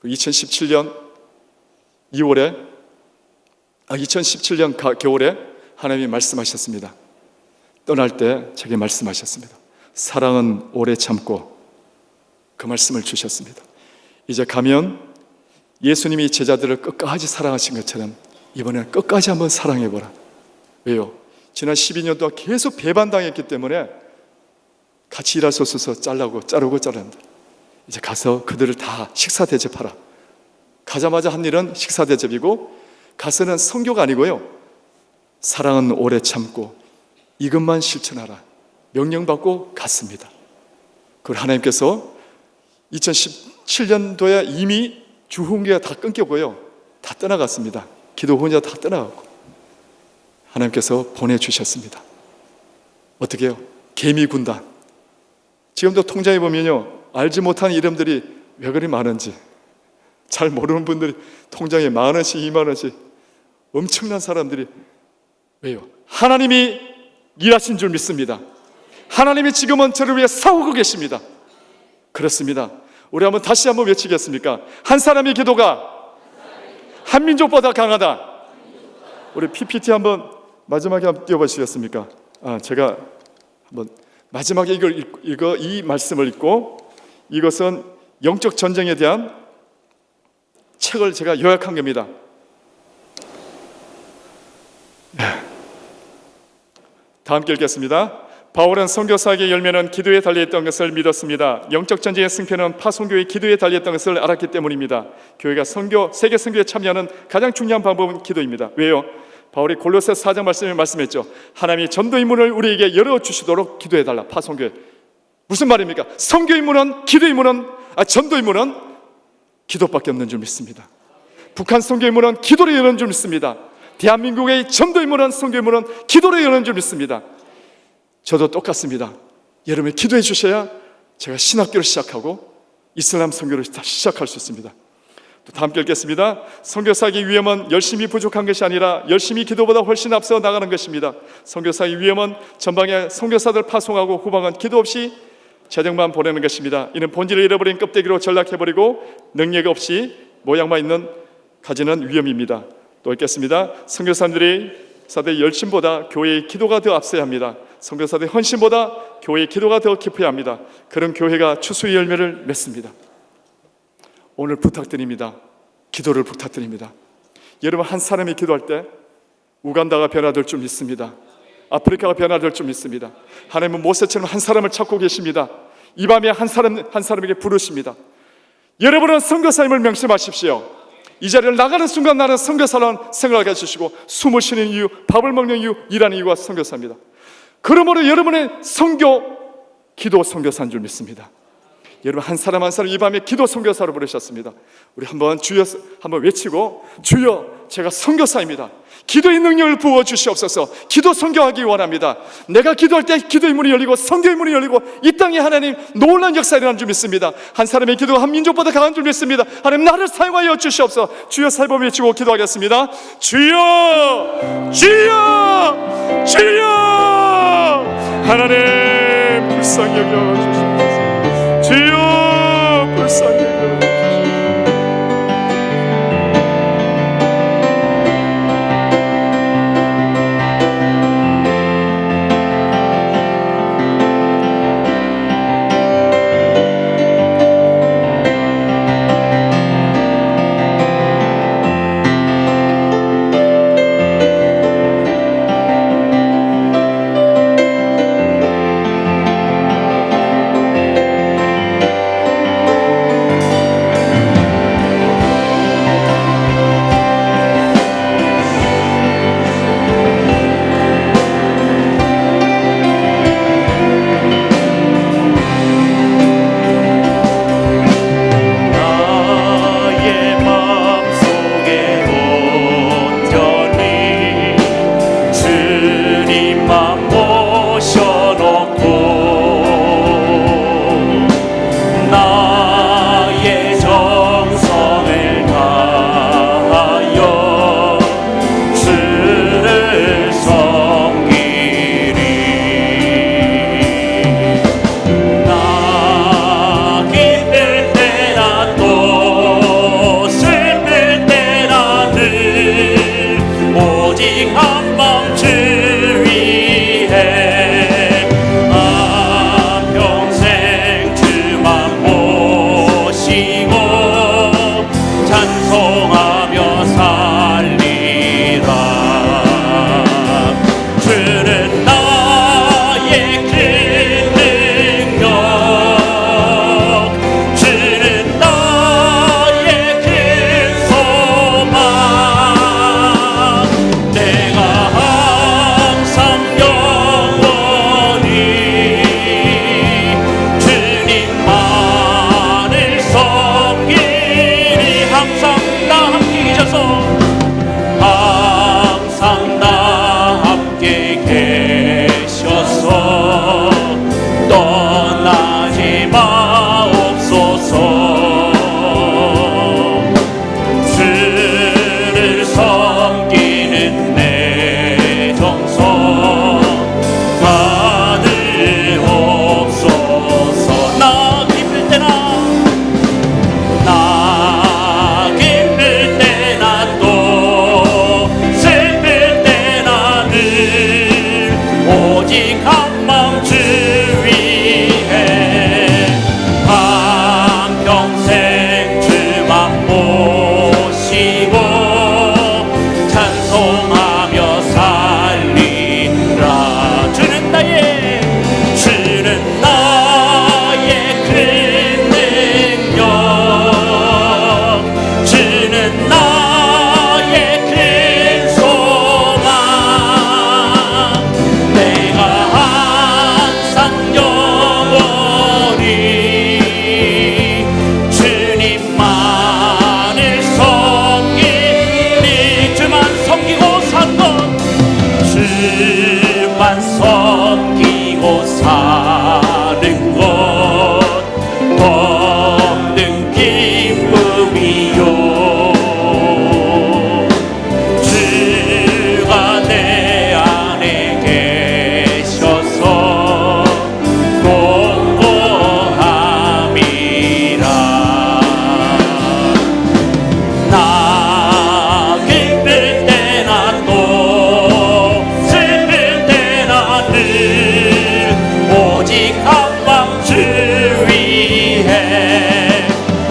2017년 겨울에 하나님이 말씀하셨습니다. 떠날 때 제게 말씀하셨습니다. 사랑은 오래 참고, 그 말씀을 주셨습니다. 이제 가면 예수님이 제자들을 끝까지 사랑하신 것처럼 이번에는 끝까지 한번 사랑해보라. 왜요? 지난 12년 동안 계속 배반당했기 때문에 같이 일할 수 없어서 자르는데 이제 가서 그들을 다 식사 대접하라. 가자마자 한 일은 식사 대접이고, 가서는 선교가 아니고요, 사랑은 오래 참고 이것만 실천하라 명령받고 갔습니다. 그걸 하나님께서 2017년도에 이미 주흥기가 다 끊겼고요, 다 떠나갔습니다. 기도 혼자 다 떠나갔고 하나님께서 보내주셨습니다. 어떻게 해요? 개미 군단. 지금도 통장에 보면요, 알지 못한 이름들이 왜 그리 많은지, 잘 모르는 분들이 통장에 10,000원씩 20,000원씩, 엄청난 사람들이. 왜요? 하나님이 일하신 줄 믿습니다. 하나님이 지금은 저를 위해 싸우고 계십니다. 그렇습니다. 우리 다시 한번 외치겠습니까? 한 사람의 기도가 한 민족보다 강하다. 우리 PPT 한번 마지막에 한번 띄워보시겠습니까? 제가 한번 마지막에 이 말씀을 읽고, 이것은 영적 전쟁에 대한 책을 제가 요약한 겁니다. 다 함께 읽겠습니다. 바울은 선교사에게 열매는 기도에 달려있던 것을 믿었습니다. 영적 전쟁의 승패는 파송교의 기도에 달려있던 것을 알았기 때문입니다. 교회가 세계 선교에 참여하는 가장 중요한 방법은 기도입니다. 왜요? 바울이 골로새 4장 말씀에 말씀했죠. 하나님이 전도의 문을 우리에게 열어주시도록 기도해달라. 파송교회. 무슨 말입니까? 선교의 문은, 기도의 문은, 전도의 문은 기도밖에 없는 줄 믿습니다. 북한 선교의 문은 기도로 여는 줄 믿습니다. 대한민국의 전도의 문은, 선교의 문은 기도로 여는 줄 믿습니다. 저도 똑같습니다. 여러분이 기도해 주셔야 제가 신학교를 시작하고 이슬람 선교를 다시 시작할 수 있습니다. 또 다 함께 읽겠습니다. 선교사의 위험은 열심히 부족한 것이 아니라 열심히 기도보다 훨씬 앞서 나가는 것입니다. 선교사의 위험은 전방에 선교사들 파송하고 후방은 기도 없이 재정만 보내는 것입니다. 이는 본질을 잃어버린 껍데기로 전락해버리고 능력 없이 모양만 가지는 위험입니다. 또 읽겠습니다. 선교사들이 사대의 열심보다 교회의 기도가 더 앞서야 합니다. 선교사들의 헌신보다 교회의 기도가 더 깊어야 합니다. 그런 교회가 추수의 열매를 맺습니다. 오늘 부탁드립니다. 기도를 부탁드립니다. 여러분, 한 사람이 기도할 때 우간다가 변화될 줄 믿습니다. 아프리카가 변화될 줄 믿습니다. 하나님은 모세처럼 한 사람을 찾고 계십니다. 이 밤에 한 사람에게 부르십니다. 여러분은 선교사임을 명심하십시오. 이 자리를 나가는 순간 나는 선교사라는 생각을 가지시고 숨을 쉬는 이유, 밥을 먹는 이유, 일하는 이유가 선교사입니다. 그러므로 여러분의 선교, 기도 선교사인 줄 믿습니다. 여러분 한 사람 한 사람 이 밤에 기도 선교사로 부르셨습니다. 우리 한번 주여 한번 외치고, 주여 제가 선교사입니다. 기도의 능력을 부어 주시옵소서. 기도 선교하기 원합니다. 내가 기도할 때 기도의 문이 열리고 선교의 문이 열리고 이 땅에 하나님 놀라운 역사가 일어나는 줄 믿습니다. 한 사람의 기도가 한 민족보다 강한 줄 믿습니다. 하나님 나를 사용하여 주시옵소서. 주여 세 번 외치고 기도하겠습니다. 주여, 주여, 주여. 하나님 불쌍히 여겨 주시옵소서. 주여 불쌍히 여겨 주시옵소서.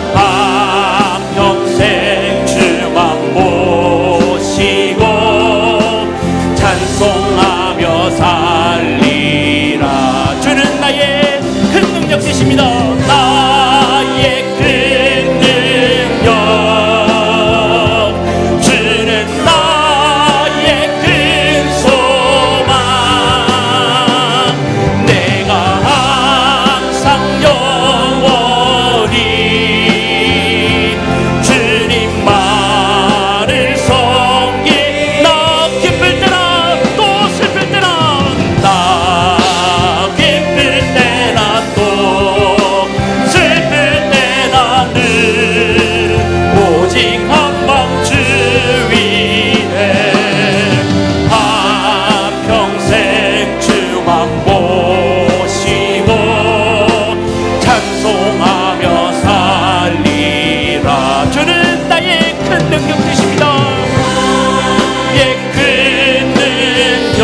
한평생 능력 되십니다. 예, 그 능력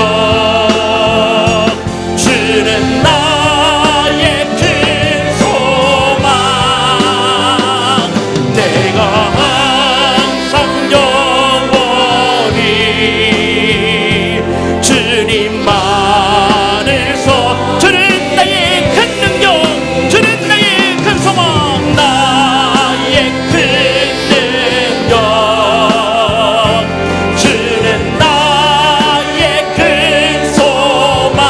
주는 나의 큰 소망. 내가 항상 영원히 주님만을 주는 나의 큰 능력, 주는 나의 큰 소망. 나의 큰 능력 주는 나의 큰 소망.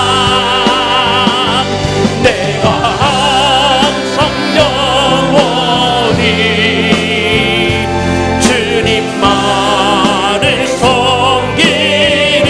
내가 항상 영원히 주님만을 섬기는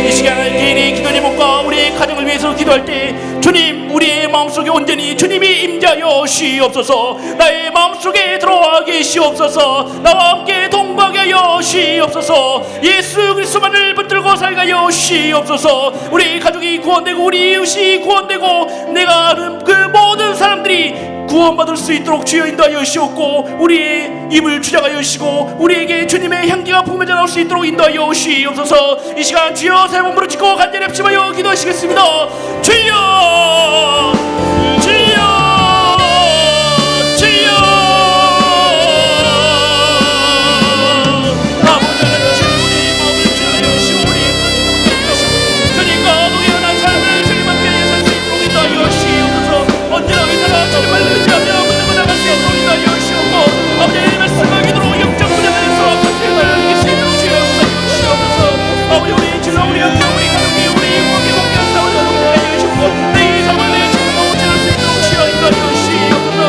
이 시간을 개인의 기도 제목과 우리 가정을 위해서 기도할 때 주님, 우리의 마음속에 온전히 주님이 임재하여 시옵소서. 나의 마음속에 들어와 계시옵소서. 나와 함께 동거하게 하여 시옵소서. 예수 그리스도만을 붙들고 살가여 시옵소서. 우리 가족이 구원되고 우리 이웃이 구원되고 내가 아는 그 모든 사람들이 구원받을 수 있도록 주여 인도하여 시옵고, 우리의 입을 주장하여 시고 우리에게 주님의 향기가 풍부하게 나올 수 있도록 인도하여 시옵소서. 이 시간 주여 새 몸으로 짓고 간절히 합심하여 기도하시겠습니다. 주여, 주여, 주여. 아버지 하나님, 우리 마음을 주여 시고 우리 주님과 동행한 삶을 주님 함께 살 수 있도록 인도하여 시옵소서. 언제나 위대한 주님을 의지하며 붙들고 나갈 수 있도록 인도하여 시옵고, 아버지의 말씀과 기도로 영적 분야에서 선택을 이길 수 있도록 주여 시옵소서. 아버지, 우리 주여 우리 함께 우리 가족이 우리 함께 싸우자 동행하여 시옵고, 내 삶을 내 주님과 온전할 수 있도록 주여 인도하여 시옵소서.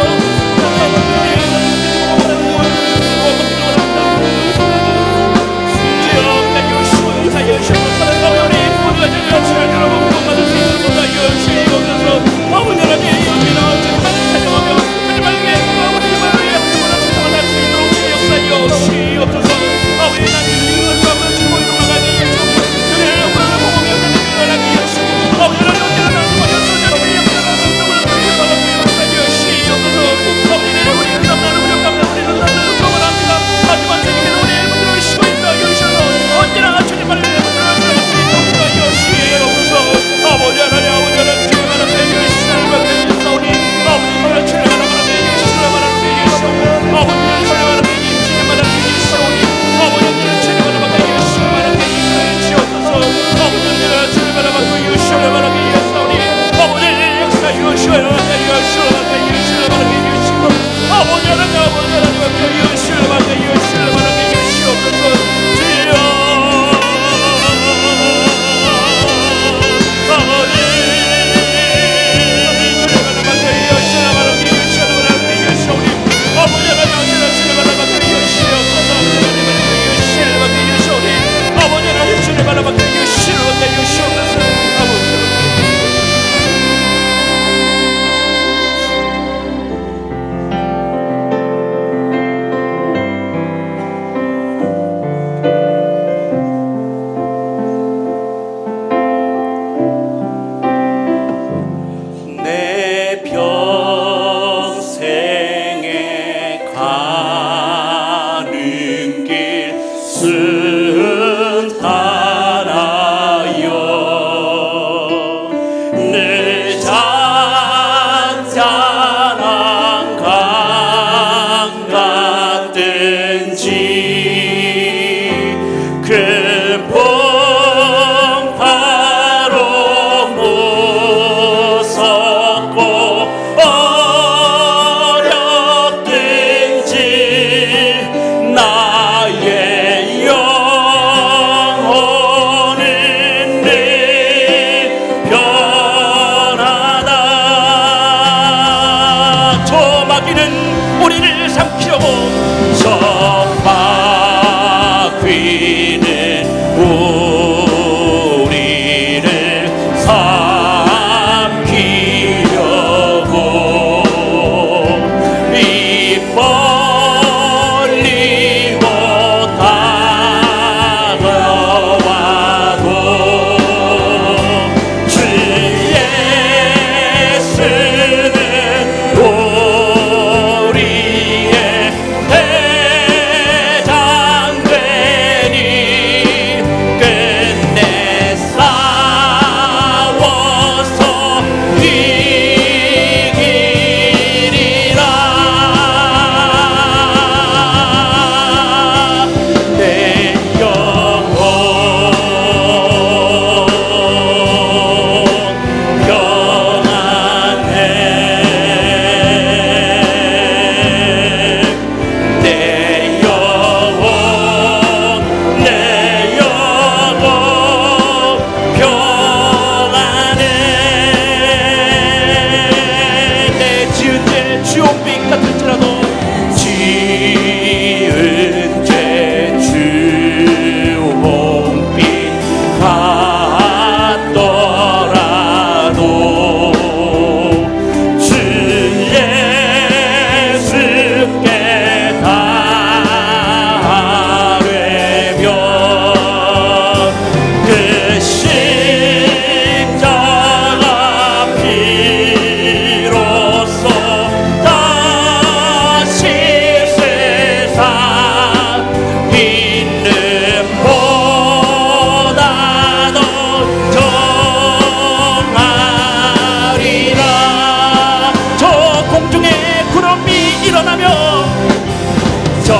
저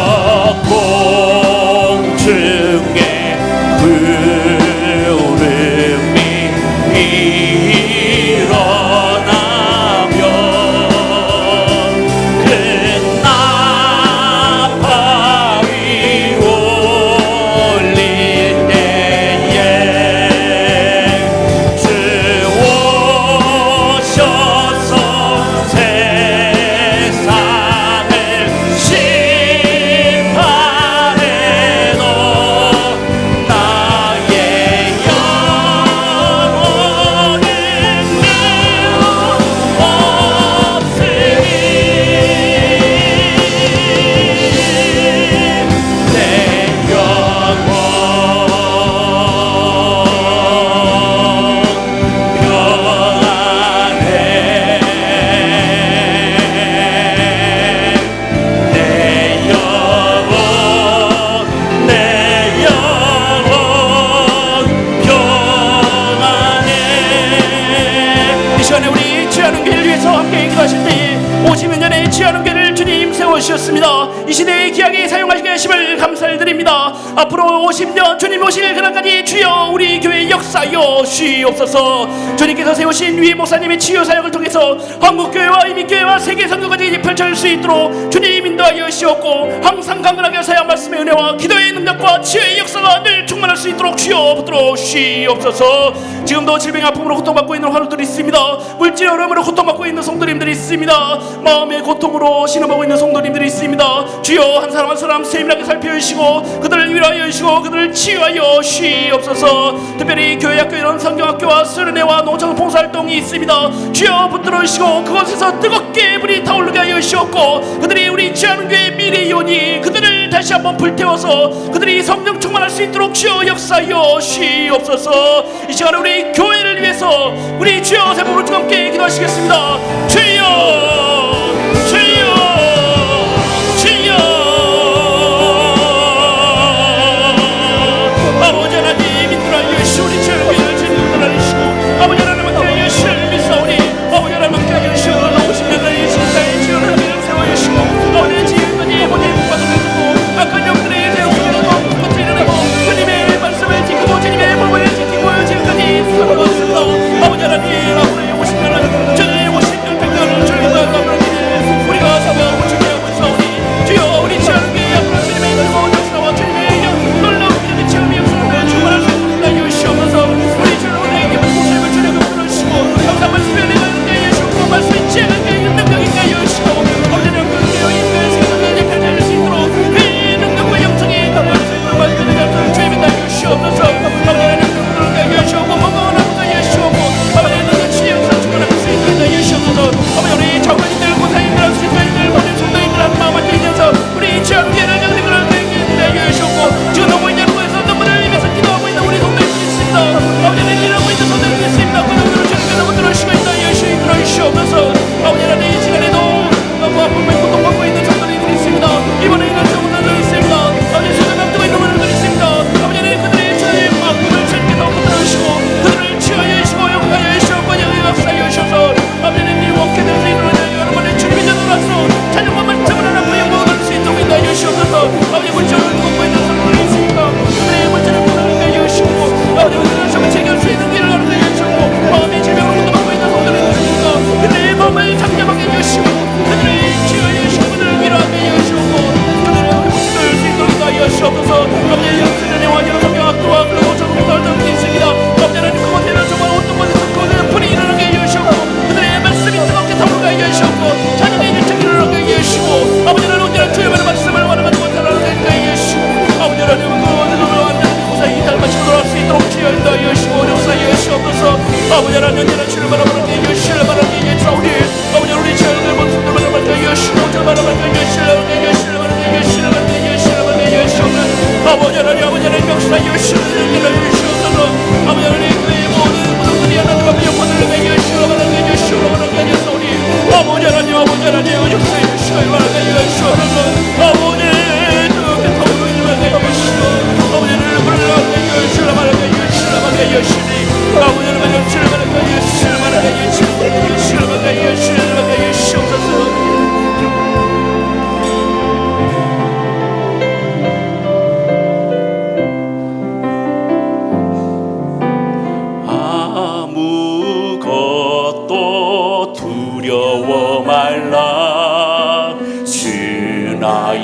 공중에 구름이 일어나며 그 나팔 위 올릴 때에 주 오셔서 세상을 심판해 너 나의 영혼은 없으니 내 영혼 평안해 내 영혼 평안해. 이 시간에 우리 취하는 교회를 위해서 함께 기도하실 때에 50년 전에 취하는 교회를 주님 세워주셨습니다. 이 시대의 귀하게 사용하시게 하심을 감사드립니다. 앞으로 50년 주님 오실 그날까지 주여 우리 교회 역사여 주옵소서. 주님께서 세우신 위 목사님의 치유 사역을 통해서 한국교회와 이민교회와 세계 선교까지 펼칠 수 있도록 주님 인도하여 주옵고 항상 강건하게 사역 말씀의 은혜와 기도의 능력과 치유의 역사가 늘 충만할 수 있도록 주여 붙들어 주옵소서. 지금도 질병 아픔으로 고통받고 있는 환우들이 있습니다. 물질 어려움으로 고통받고 있는 성도님들이 있습니다. 마음의 고통으로 신음하고 있는 성도님들이 있습니다. 주여 한 사람 한 사람 세밀하게 살펴주시고 그들을 위로하여 주시고 그들을 치유하여 주옵소서. 특별히 교회 학교 이런 성경학교와 수련회와 농촌 봉사활동이 있습니다. 주여 붙들어 주시고 그곳에서 뜨겁게 불이 타오르게 하여 주옵고 그들이 우리 취하는 교회의 미래이오니 그들을 다시 한번 불태워서 그들이 성령 충만할 수 있도록 주여 역사하여 주옵소서. 이 시간에 우리 교회를 위해서 우리 주여 세 번을 함께 기도하시겠습니다. 주여 주여 주여 아버지 하나님 인도하여 주시오. 우리 주여 교회를 인도하여 주시고 아버지 하나님 함께하여 주시옵소서. 믿사오니 아버지 하나님 함께하여 주시오. 50년 전에 신사의 주여 교회를 세워주시고 아버지의 지혜까지 모든 복받아 주시고 악한 영들의 대역수를 끝까지 일어나고 주님의 말씀을 지키고 주님의 법을 지키고 지금까지 살아왔습니다. 아버지 하나님 앞으로 50년은 주님의 50년 백년을 주님과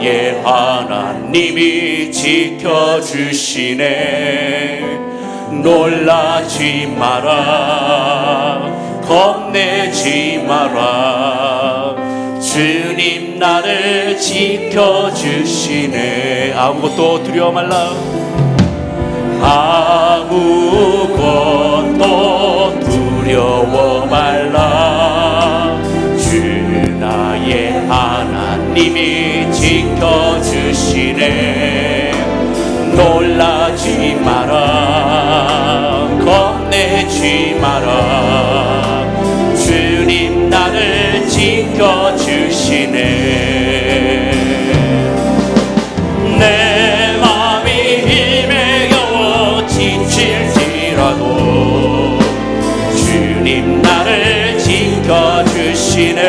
나의 하나님이 지켜주시네. 놀라지 마라, 겁내지 마라. 주님 나를 지켜주시네. 아무것도 두려워 말라. 아무것도 두려워 말라. 주 나의 하나님이 지켜주시네. 놀라지 마라, 겁내지 마라. 주님 나를 지켜주시네. 내 맘이 힘에 겨워 지칠지라도 주님 나를 지켜주시네.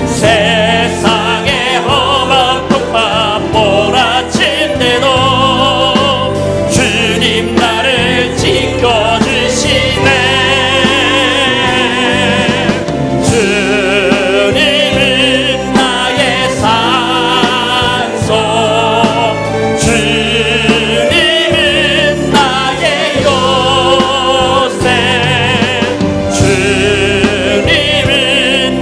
세상의 험한 폭풍 몰아친데도 주님 나를 지켜주시네. 주님은 나의 산소, 주님은 나의 요새, 주님은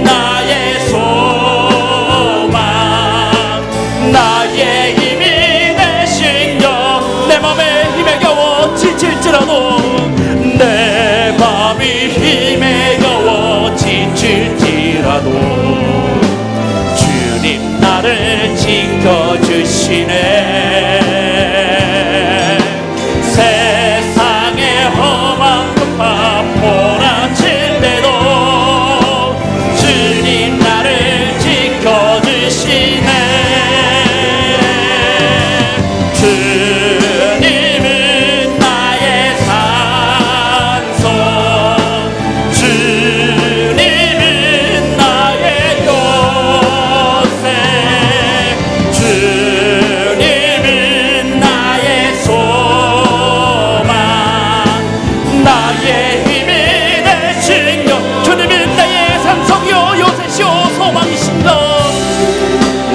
나의 소망, 나의 힘이 되신 여. 내 맘에 힘에 겨워 지칠지라도, 내 맘이 힘에 겨워 지칠지라도 주님 나를 지켜주시네. 세상의 험한 폭풍 몰아칠때도 주님 나를 지켜주시네. 주님은 나의 산소, 주님은 나의 요새, 주님은 나의 소망, 나의 힘이 되신 여. 주님은 나의 산성이요 요새시요 소망이신가.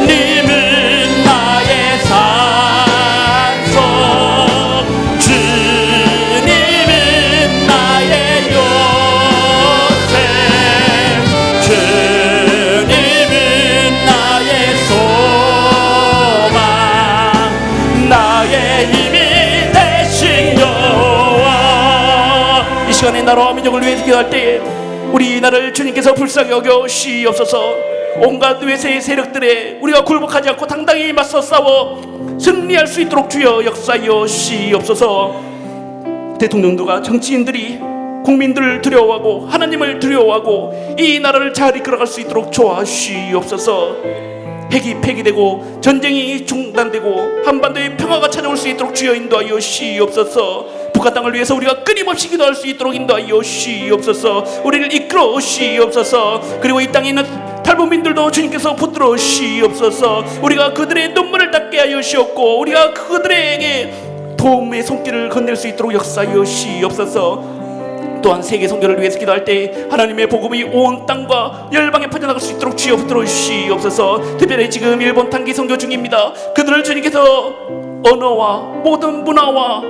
님은 나의 산소, 주님은 나의 요새, 주님은 나의 소망, 나의 힘이 되신 여호와. 이 시간에 나라와 민족을 위해서 기도할 때 우리 나라를 주님께서 불쌍히 여겨 주시옵소서. 온갖 외세의 세력들에 우리가 굴복하지 않고 당당히 맞서 싸워 승리할 수 있도록 주여 역사하여 주시옵소서. 대통령들과 정치인들이 국민들을 두려워하고 하나님을 두려워하고 이 나라를 잘 이끌어갈 수 있도록 도와주시옵소서. 핵이 폐기되고 전쟁이 중단되고 한반도에 평화가 찾아올 수 있도록 주여 인도하여 주시옵소서. 북한 땅을 위해서 우리가 끊임없이 기도할 수 있도록 인도하여 주시옵소서. 우리를 이끌어 주시옵소서. 그리고 이 땅에 있는 탈북민들도 주님께서 붙들어 주시옵소서. 우리가 그들의 눈물을 닦게 하여 주시옵고 우리가 그들에게 도움의 손길을 건넬 수 있도록 역사하여 주시옵소서. 또한 세계 선교를 위해서 기도할 때 하나님의 복음이 온 땅과 열방에 퍼져나갈 수 있도록 주여 붙들어 주시옵소서. 특별히 지금 일본 단기 선교 중입니다. 그들을 주님께서 언어와 모든 문화와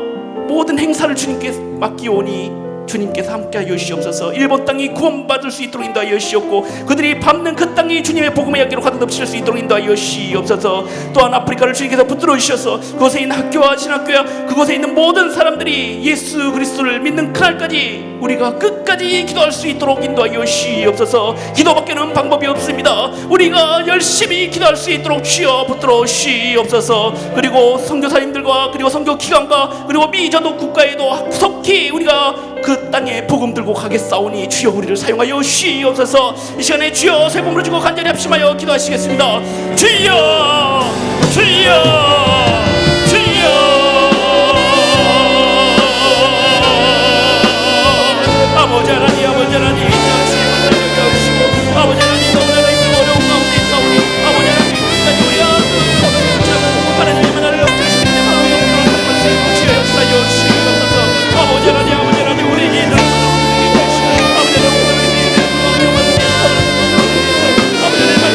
모든 행사를 주님께 맡기오니 주님께서 함께하여 주시옵소서. 일본 땅이 구원받을 수 있도록 인도하여 주시옵고 그들이 밟는 그 땅이 주님의 복음의 향기로 가득 넘칠 수 있도록 인도하여 주시옵소서. 또한 아프리카를 주님께서 붙들어 주셔서 그곳에 있는 학교와 신학교야 그곳에 있는 모든 사람들이 예수 그리스도를 믿는 그날까지 우리가 끝까지 기도할 수 있도록 인도하여 주시옵소서. 기도밖에는 방법이 없습니다. 우리가 열심히 기도할 수 있도록 주여 붙들어 주시옵소서. 그리고 선교사님들과 그리고 선교기관과 그리고 미전도 국가에도 속히 우리가 그 땅에 복음 들고 가겠사오니 주여 우리를 사용하여 주시옵소서. 이 시간에 주여 새 몸으로 주고 간절히 합심하여 기도하시겠습니다. 주여 주여 주여 아버지 하나님 아버지 하나님 아버지 하나님 너무나 있는 어려운 가운데 있사오니 아버지 하나님 끝까지 우리가 하나님의 나라를 역사하시기 때문에 주여 역사하여 주시옵소서. 아버지 하나님 아버지 하나님 우리에게 있는 아버지 하나님 아버지 하나님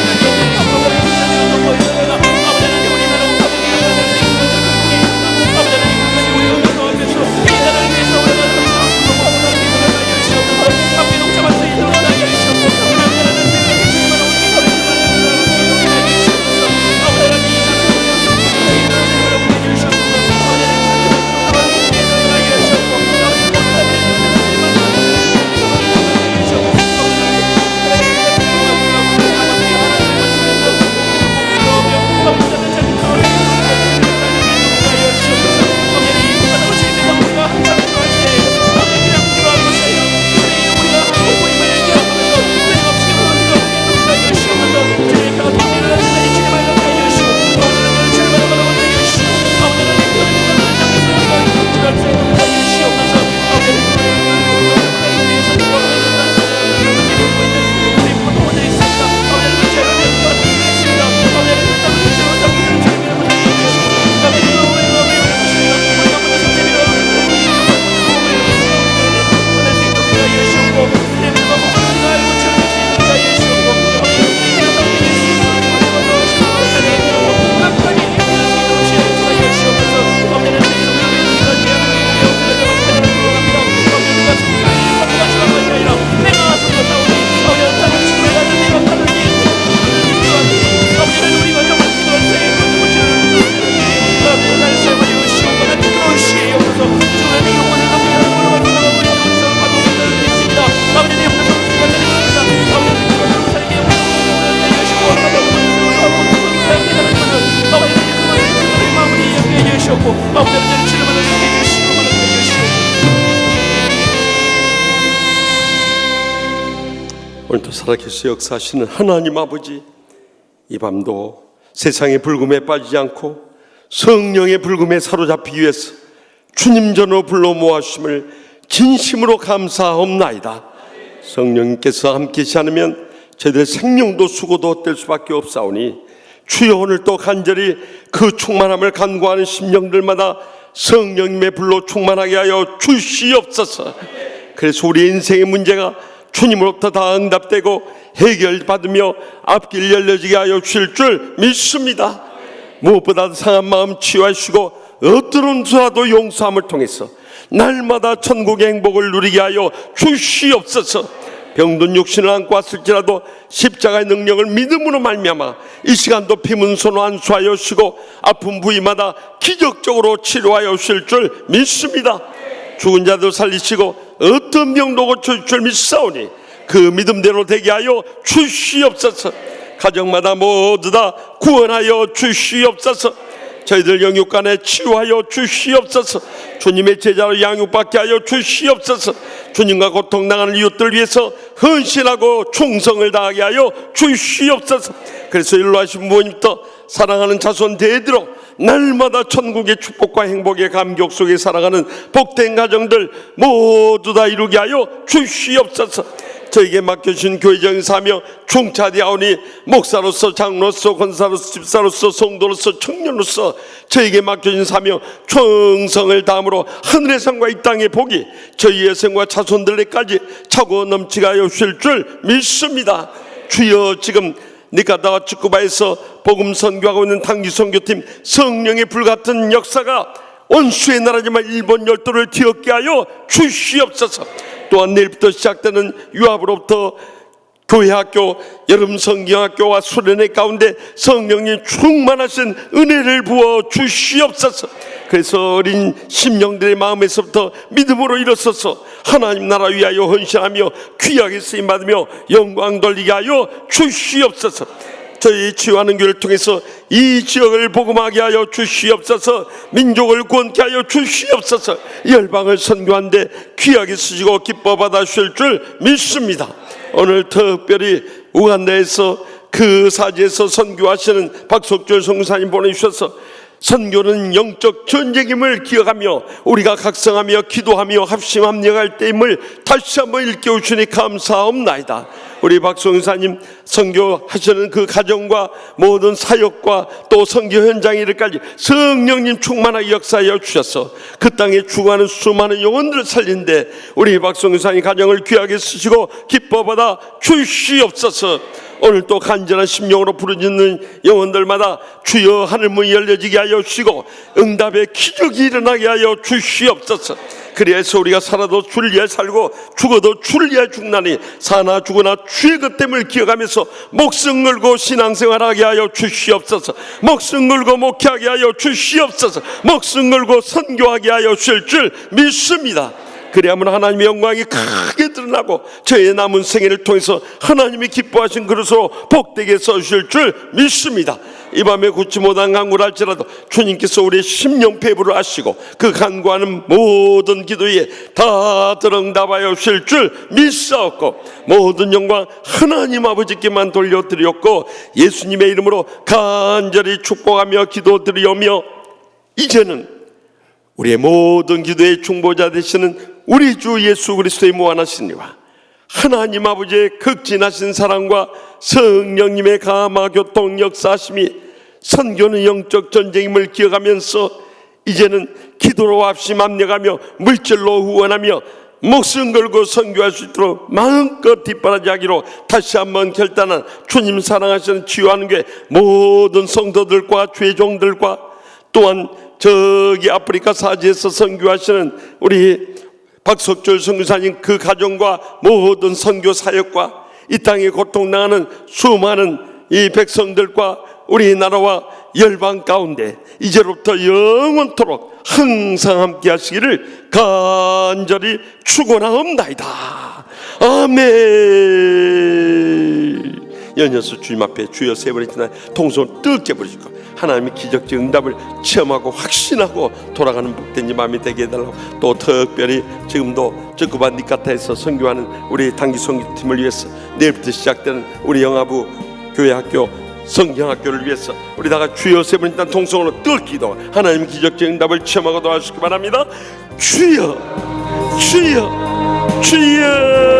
오늘도 살아계셔 역사하시는 하나님 아버지, 이 밤도 세상의 불금에 빠지지 않고 성령의 불금에 사로잡히기 위해서 주님 전으로 불러 모아주심을 진심으로 감사하옵나이다. 성령님께서 함께 계시지 않으면 저희들의 생명도 수고도 헛될 수밖에 없사오니 주여, 오늘 또 간절히 그 충만함을 간구하는 심령들마다 성령님의 불로 충만하게 하여 주시옵소서. 그래서 우리 인생의 문제가 주님으로부터 다 응답되고 해결받으며 앞길 열려지게 하여 주실 줄 믿습니다. 무엇보다 상한 마음 치유하시고 어떤 수라도 용서함을 통해서 날마다 천국의 행복을 누리게 하여 주시옵소서. 병든 육신을 안고 왔을지라도 십자가의 능력을 믿음으로 말미암아 이 시간도 피문손으로 안수하여 주시고 아픈 부위마다 기적적으로 치료하여 주실 줄 믿습니다. 죽은 자도 살리시고 어떤 병도 고쳐줄 줄 믿사오니 그 믿음대로 되게 하여 주시옵소서. 가정마다 모두 다 구원하여 주시옵소서. 저희들 영육간에 치유하여 주시옵소서. 주님의 제자로 양육받게 하여 주시옵소서. 주님과 고통당하는 이웃들 위해서 헌신하고 충성을 다하게 하여 주시옵소서. 그래서 일로하신 부모님부터 사랑하는 자손 대대로 날마다 천국의 축복과 행복의 감격 속에 살아가는 복된 가정들 모두 다 이루게 하여 주시옵소서. 저에게 맡겨주신 교회적인 사명 중차되하오니 목사로서, 장로로서, 권사로서, 집사로서, 성도로서, 청년으로서 저에게 맡겨진 사명 충성을 다함으로 하늘의 상과 이 땅의 복이 저희의 생과 자손들에까지 차고 넘치게 하여 주실 줄 믿습니다. 주여, 지금 니카다와 츠쿠바에서 복음 선교하고 있는 단기 선교팀 성령의 불같은 역사가 원수의 나라지만 일본 열도를 뒤엎게 하여 주시옵소서. 또한 내일부터 시작되는 유압으로부터 교회학교, 여름 성경학교와 수련회 가운데 성령님 충만하신 은혜를 부어 주시옵소서. 그래서 어린 심령들의 마음에서부터 믿음으로 일어서서 하나님 나라 위하여 헌신하며 귀하게 쓰임받으며 영광 돌리게 하여 주시옵소서. 저희 치유하는 교회를 통해서 이 지역을 복음하게 하여 주시옵소서. 민족을 구원케 하여 주시옵소서. 열방을 선교하는데 귀하게 쓰시고 기뻐 받아주실 줄 믿습니다. 오늘 특별히 우간다에서 그 사지에서 선교하시는 박석철 성사님 보내주셔서 선교는 영적 전쟁임을 기억하며 우리가 각성하며 기도하며 합심합력할 때임을 다시 한번 일깨우시니 감사옵나이다. 우리 박성사님 선교하시는 그 가정과 모든 사역과 또 선교 현장에 이르까지 성령님 충만하게 역사하여 주셔서 그 땅에 죽어가는 수많은 영혼들을 살린데 우리 박성사님 가정을 귀하게 쓰시고 기뻐받아 주시옵소서. 오늘 또 간절한 심령으로 부르짖는 영혼들마다 주여 하늘문이 열려지게 하여 주시고 응답의 기적이 일어나게 하여 주시옵소서. 그래서 우리가 살아도 주를 위하여 살고 죽어도 주를 위하여 죽나니 사나 죽으나 주의 그됨을 기억하면서 목숨 걸고 신앙생활하게 하여 주시옵소서. 목숨 걸고 목회하게 하여 주시옵소서. 목숨 걸고 선교하게 하여 주실 줄 믿습니다. 그래야만 하나님의 영광이 크게 드러나고 저의 남은 생애를 통해서 하나님이 기뻐하신 그릇으로 복되게 써주실 줄 믿습니다. 이 밤에 굳지 못한 간구를 할지라도 주님께서 우리의 심령 배부를 아시고 그 간구하는 모든 기도에 다 들응답하여 주실 줄 믿사옵고 모든 영광 하나님 아버지께만 돌려드렸고 예수님의 이름으로 간절히 축복하며 기도드리오며 이제는 우리의 모든 기도의 중보자 되시는 우리 주 예수 그리스도의 무한하신 이와 하나님 아버지의 극진하신 사랑과 성령님의 감화 교통 역사하심이 선교는 영적 전쟁임을 기억하면서 이제는 기도로 합심합력하며 물질로 후원하며 목숨 걸고 선교할 수 있도록 마음껏 뒷바라지하기로 다시 한번 결단한 주님 사랑하시는 치유하는 교회 모든 성도들과 죄종들과 또한 저기 아프리카 사지에서 선교하시는 우리 박석철 선교사님 그 가정과 모든 선교 사역과 이 땅에 고통당하는 수많은 이 백성들과 우리나라와 열방 가운데 이제로부터 영원토록 항상 함께 하시기를 간절히 축원하옵나이다. 아멘. 연이어서 주님 앞에 주여 세 번의 지나 통성을 뜨겁게 부르시고 하나님의 기적적 응답을 체험하고 확신하고 돌아가는 복된 이 마음이 되게 해달라고, 또 특별히 지금도 적구바 니카타에서 선교하는 우리 단기 선교팀을 위해서 내일부터 시작되는 우리 영아부 교회 학교 성경학교를 위해서 우리 다가 주여 세 번 일단 통성으로 뜨겁게 기도, 하나님 기적적 응답을 체험하고 도와주시기 바랍니다. 주여 주여 주여.